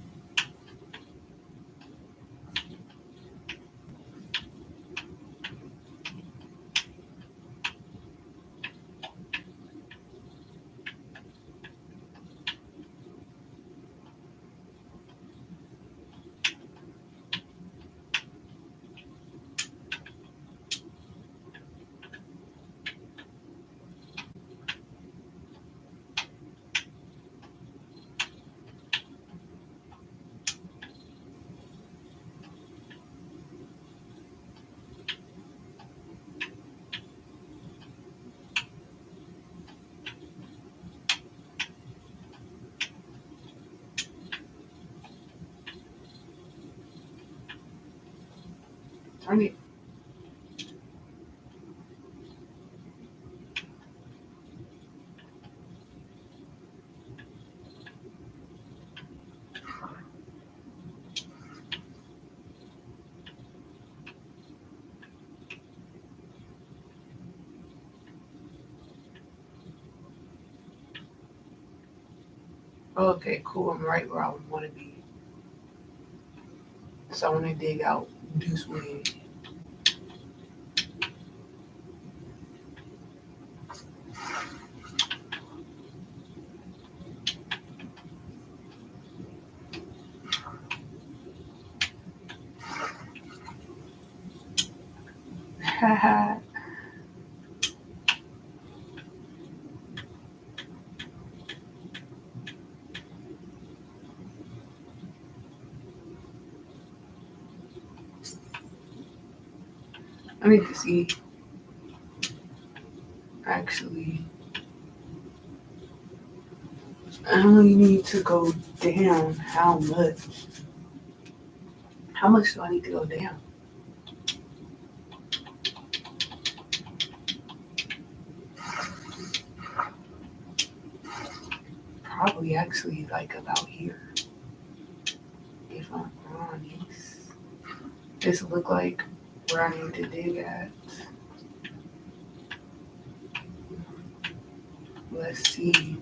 Turn it. Okay, cool. I'm right where I want to be. So I want to dig out this way. Haha. I need to see. Actually, I only need to go down how much? How much do I need to go down? Probably actually like about here. If I'm honest. This look like where I need to dig at. Let's see.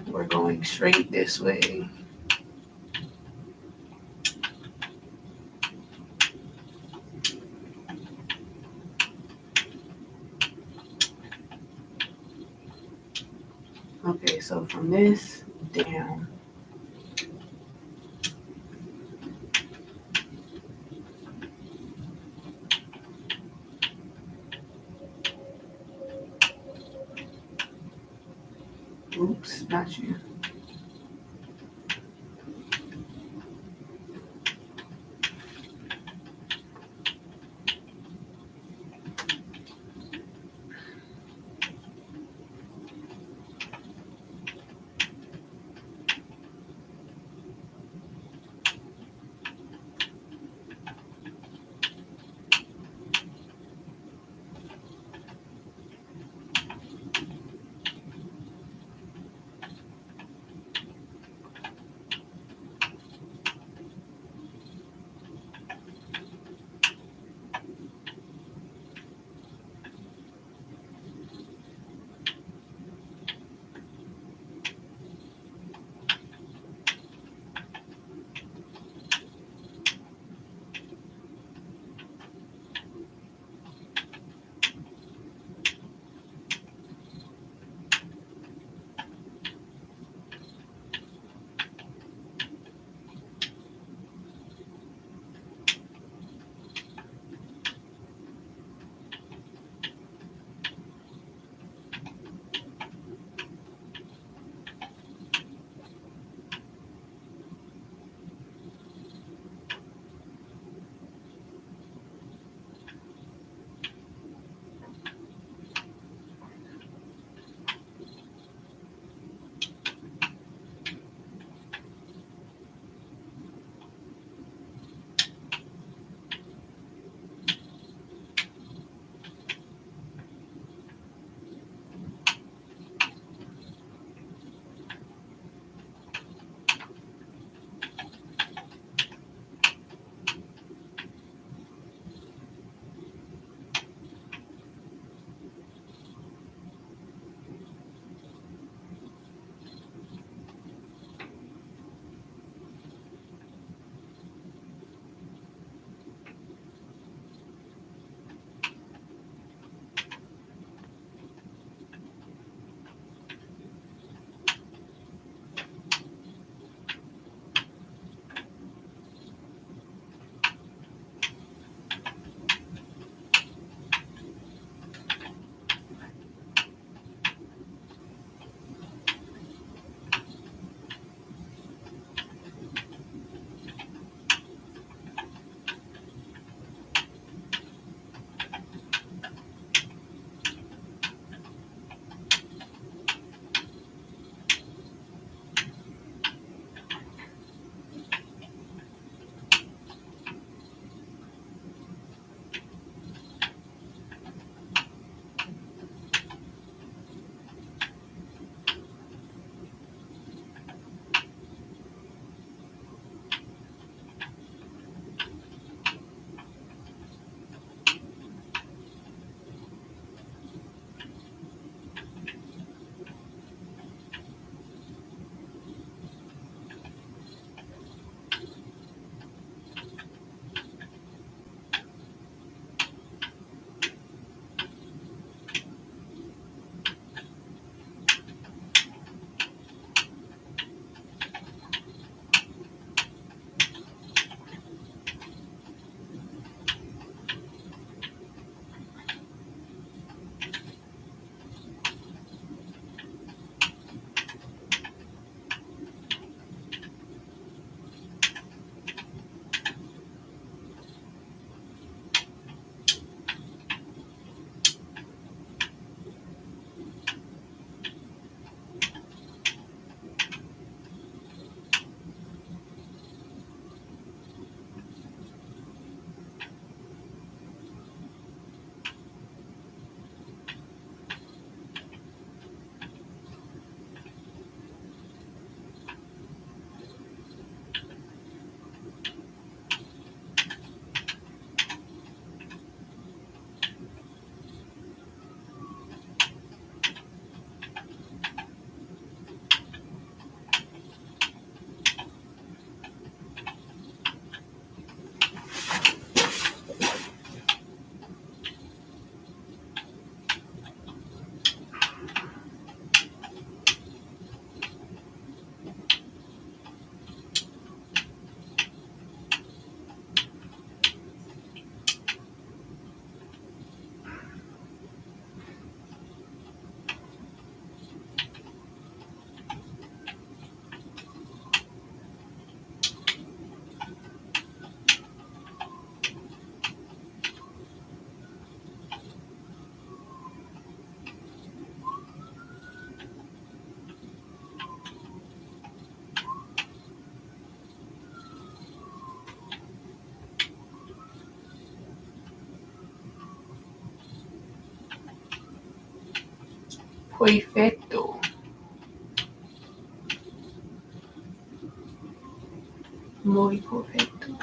We're going straight this way. Okay, so from this down. Oops, not you. Perfecto. Muy perfecto.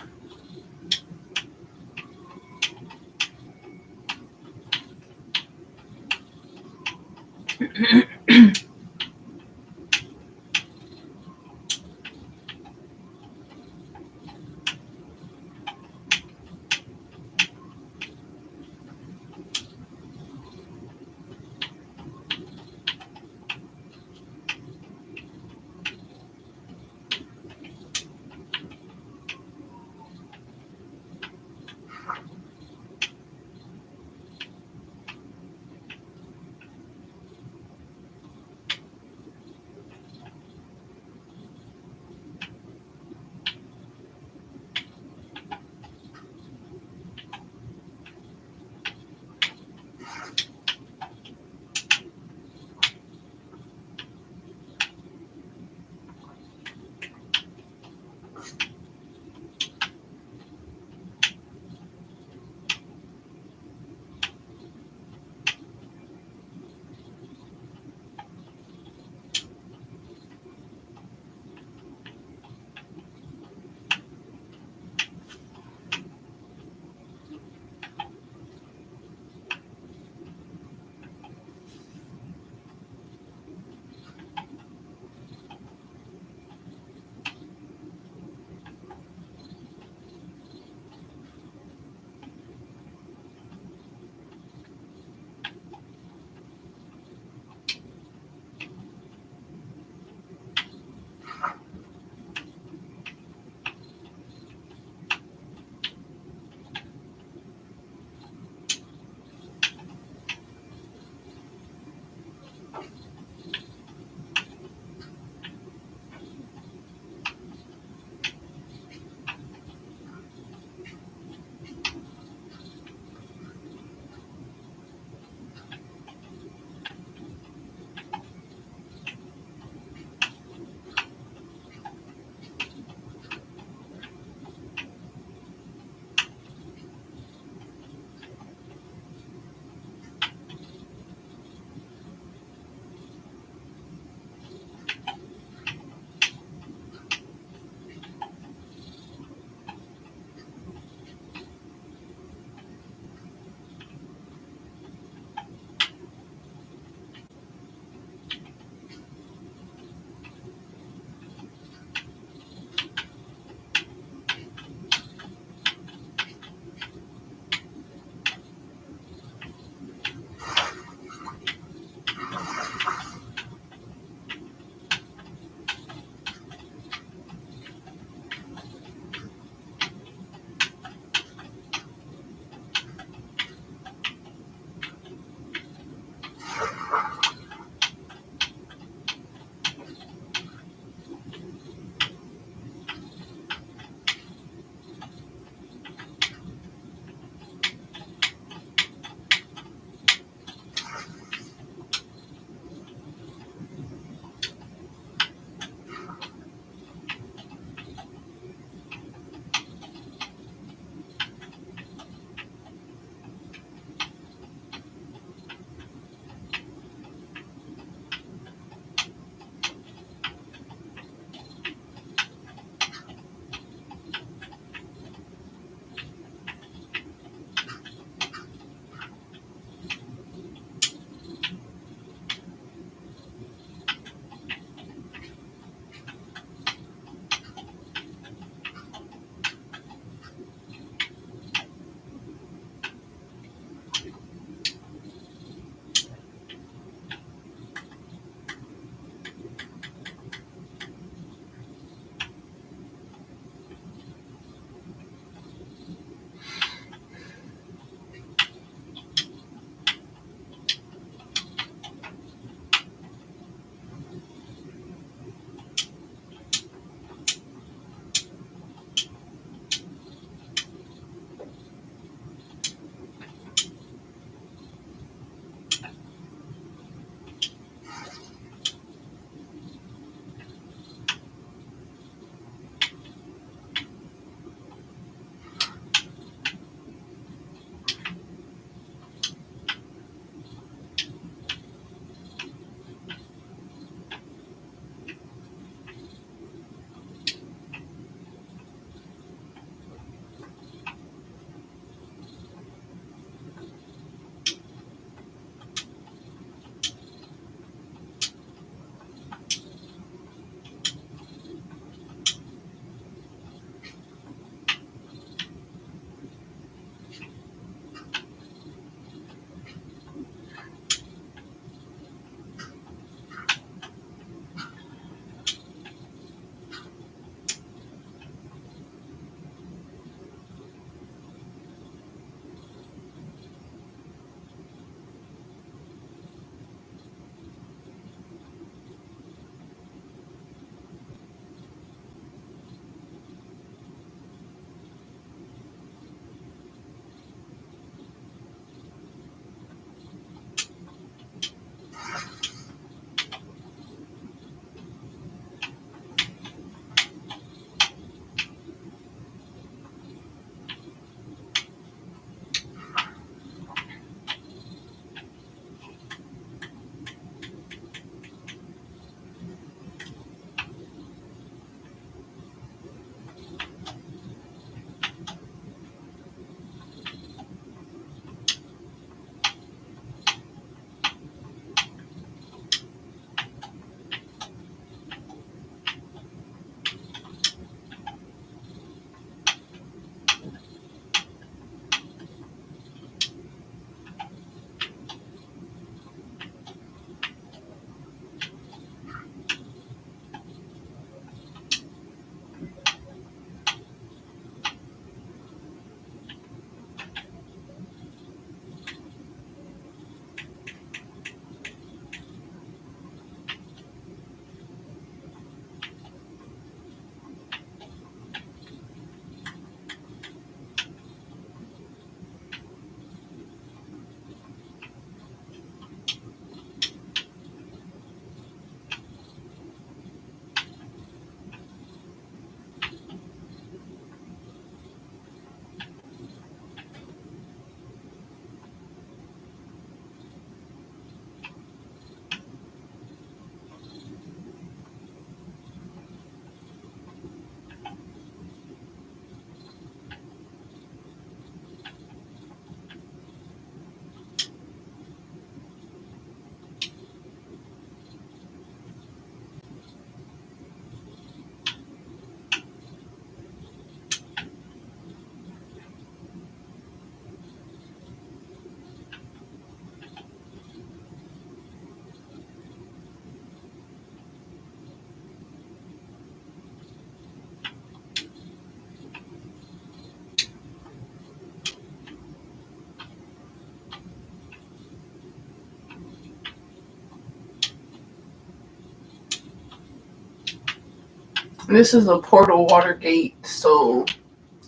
This is a portal water gate, so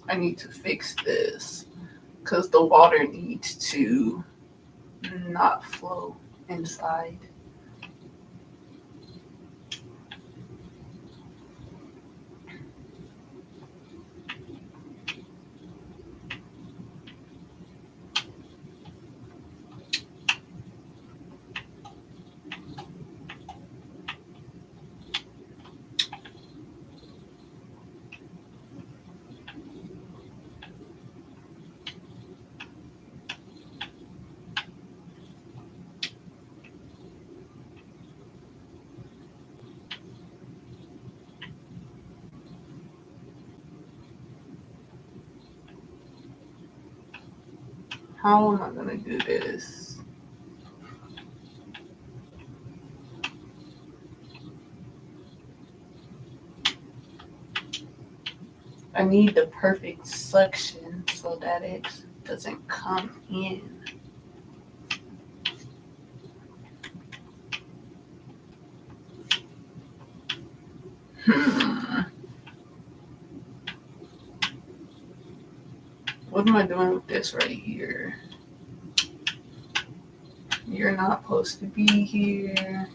I need to fix this because the water needs to not flow inside. How am I going to do this? I need the perfect suction so that it doesn't come in. What am I doing with this right here? You're not supposed to be here.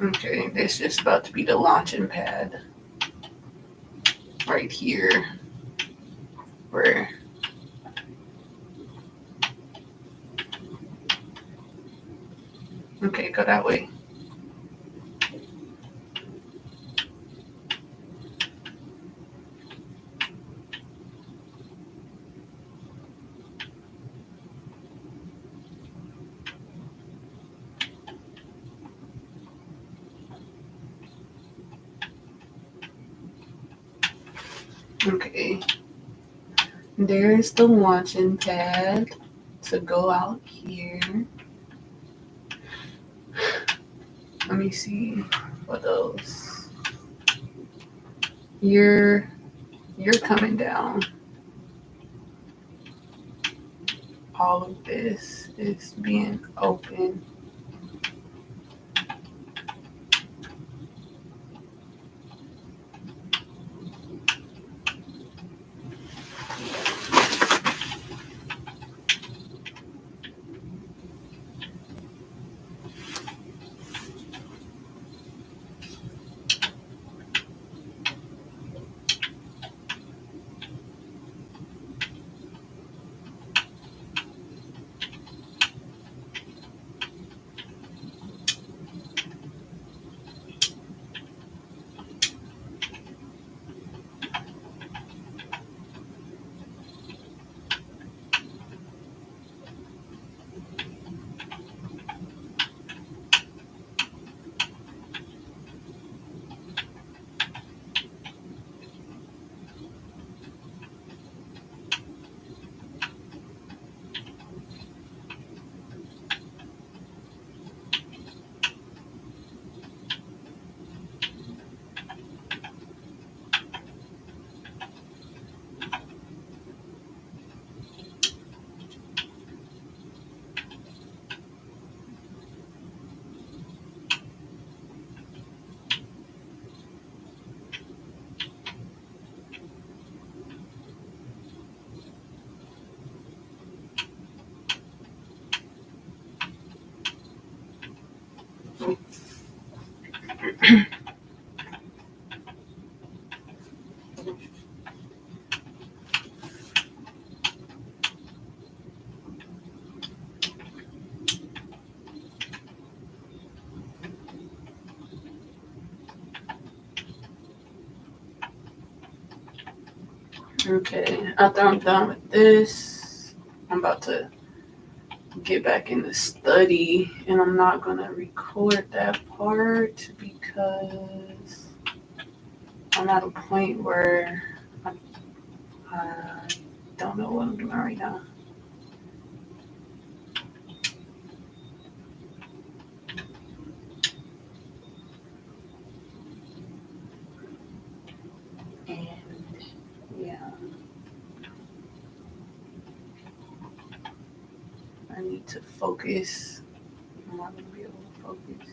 Okay, this is about to be the launching pad. Right here. Where okay, go that way. Okay. There's the launching pad to go out here. Let me see what else. You're coming down. All of this is being open. Okay, after I'm done with this, I'm about to get back in the study, and I'm not gonna record that part because I'm at a point where I don't know what I'm doing right now. And yeah, I need to focus. I'm not gonna be able to focus.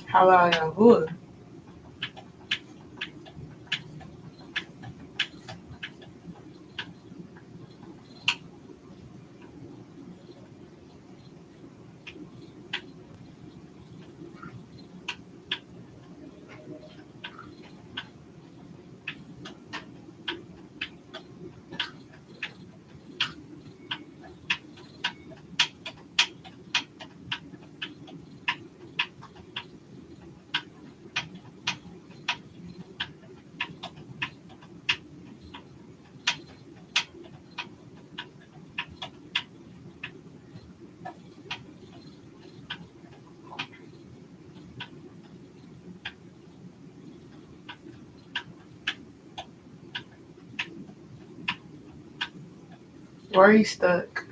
How about Yahuah? Why are you stuck?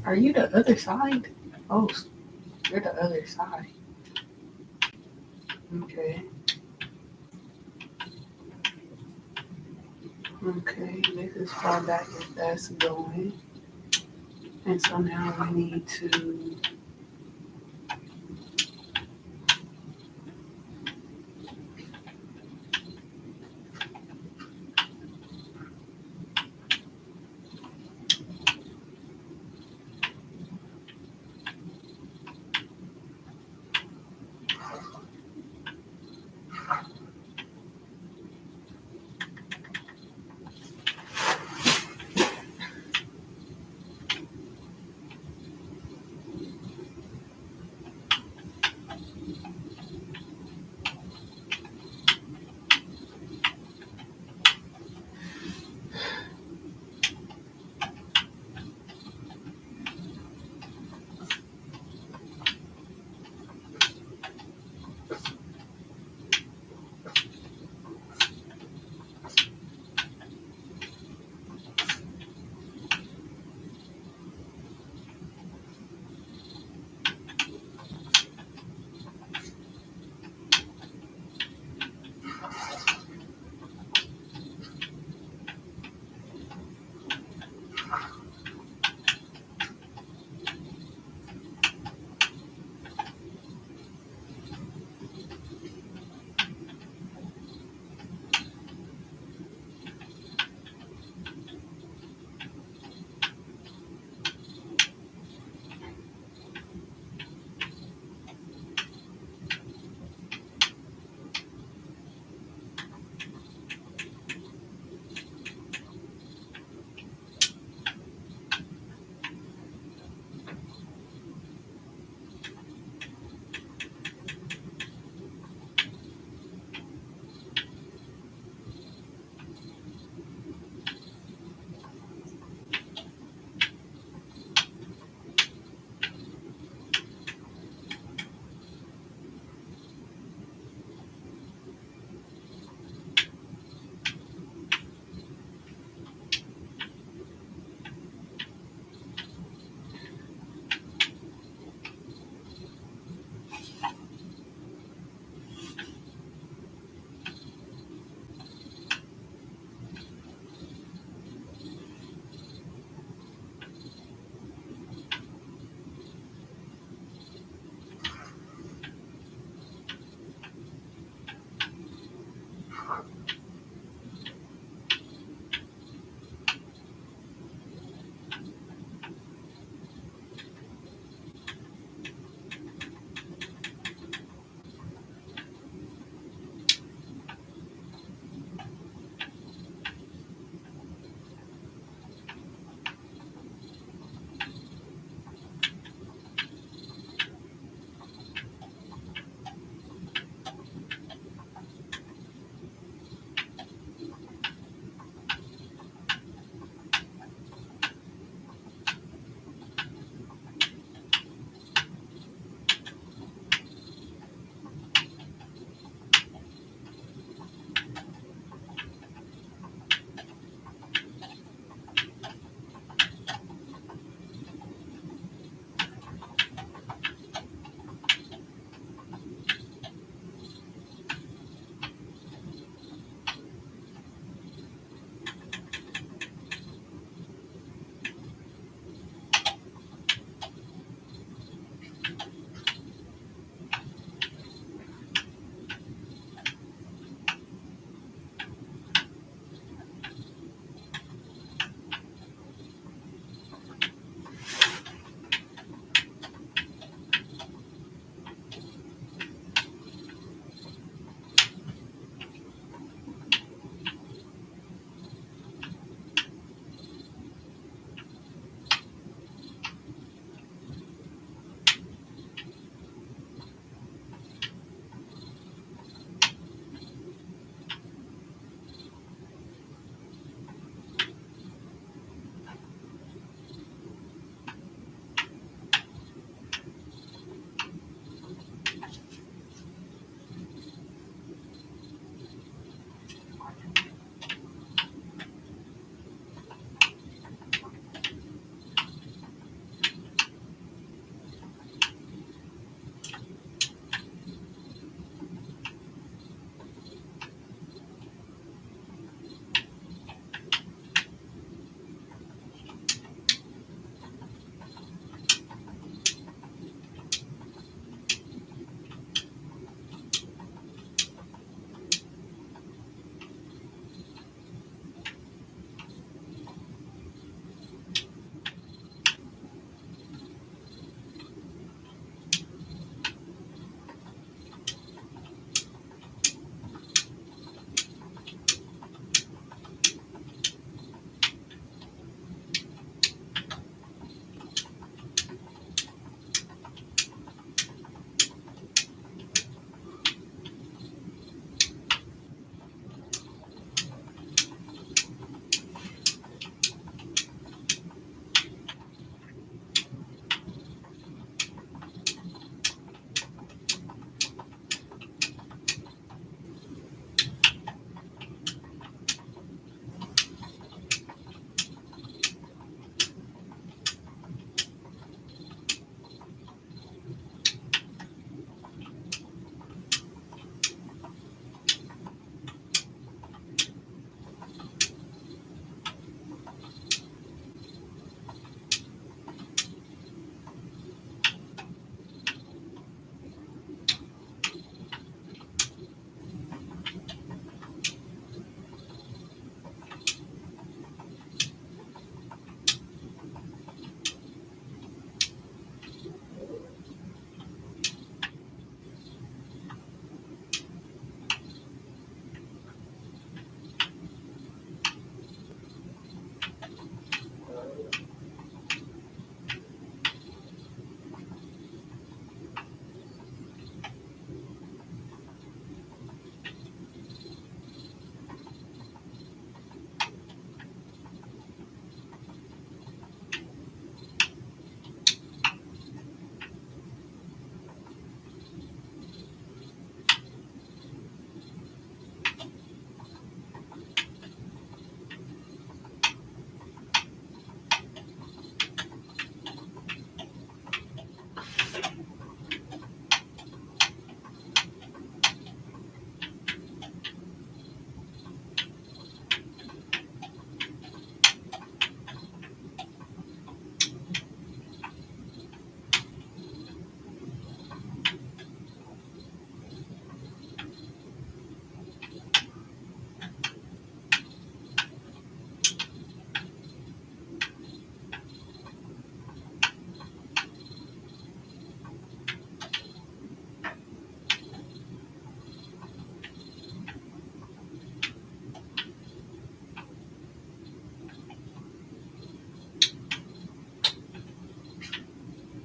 Are you the other side? Oh, you're the other side. Okay. Okay, this is far back as that's going. And so now we need to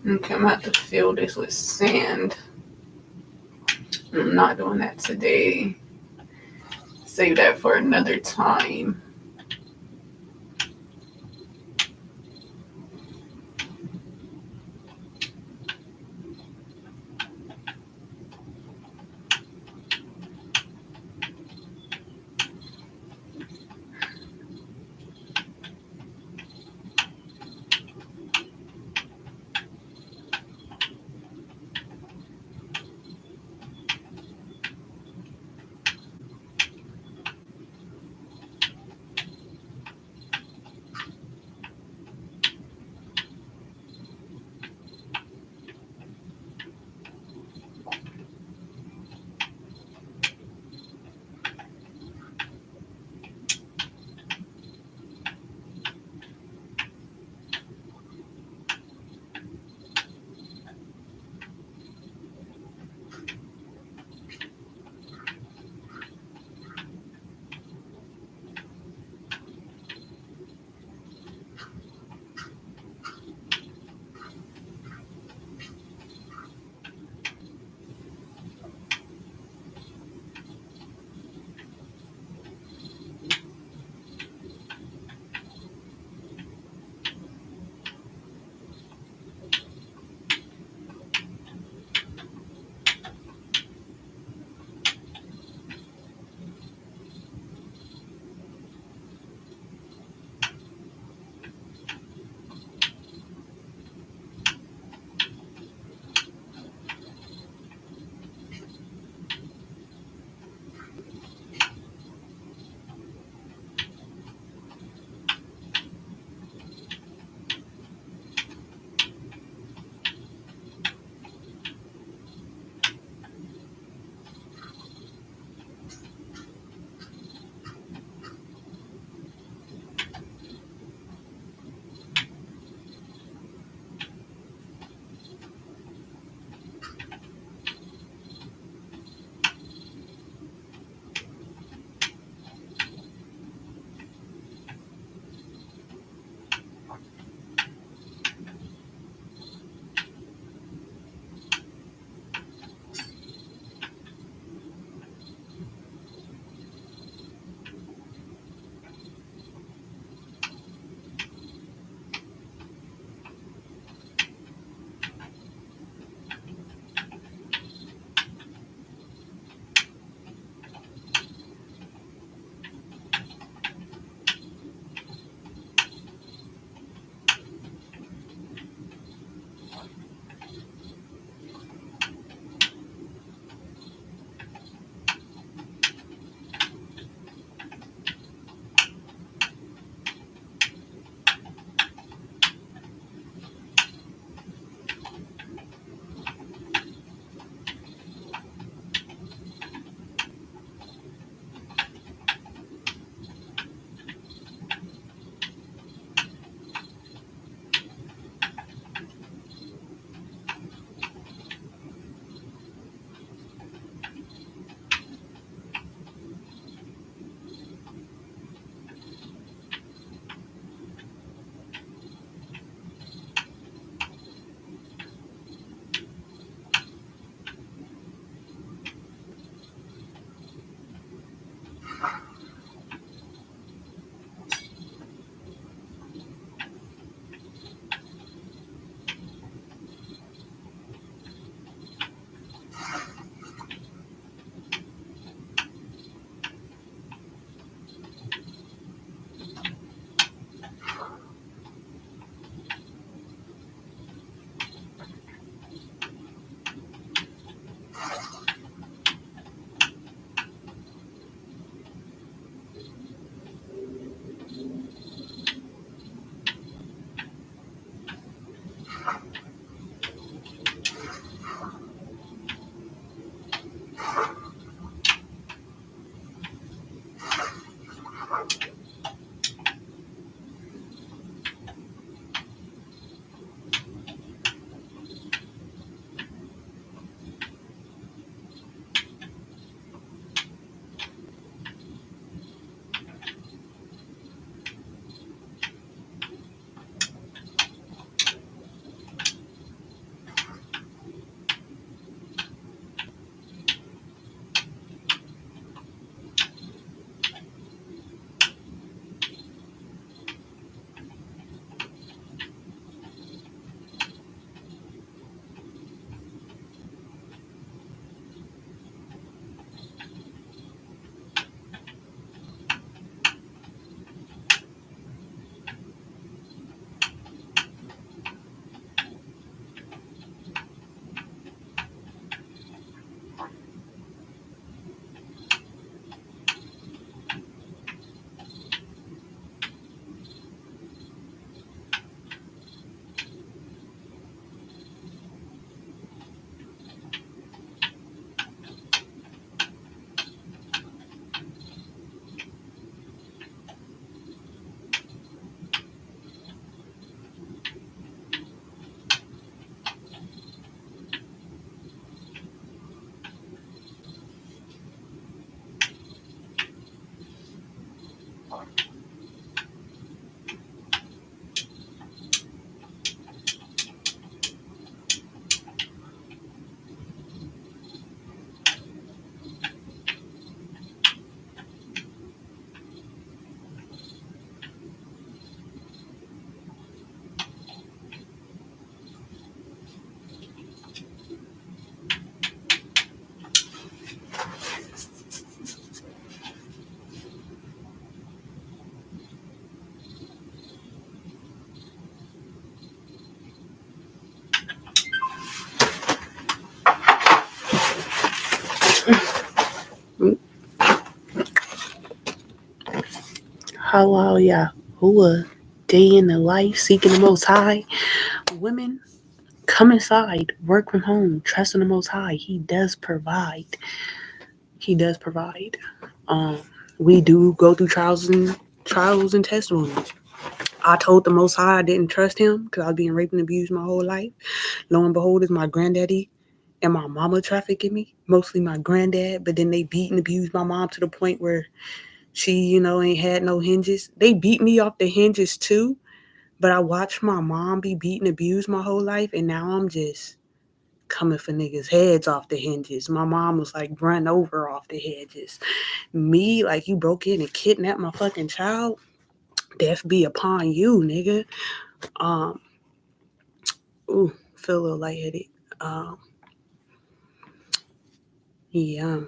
Okay, I'm about to fill this with sand. I'm not doing that today. Save that for another time. Hallelujah. Yahuah. Day in the life, seeking the Most High. Women, come inside, work from home, trust in the Most High. He does provide. He does provide. We do go through trials and testimonies. I told the Most High I didn't trust him because I was being raped and abused my whole life. Lo and behold, it's my granddaddy and my mama trafficking me. Mostly my granddad, but then they beat and abused my mom to the point where she, ain't had no hinges. They beat me off the hinges too, but I watched my mom be beat and abused my whole life, and now I'm just coming for niggas' heads off the hinges. My mom was like run over off the hedges. Me, like, you broke in and kidnapped my fucking child? Death be upon you, nigga. Feel a little lightheaded. Yeah.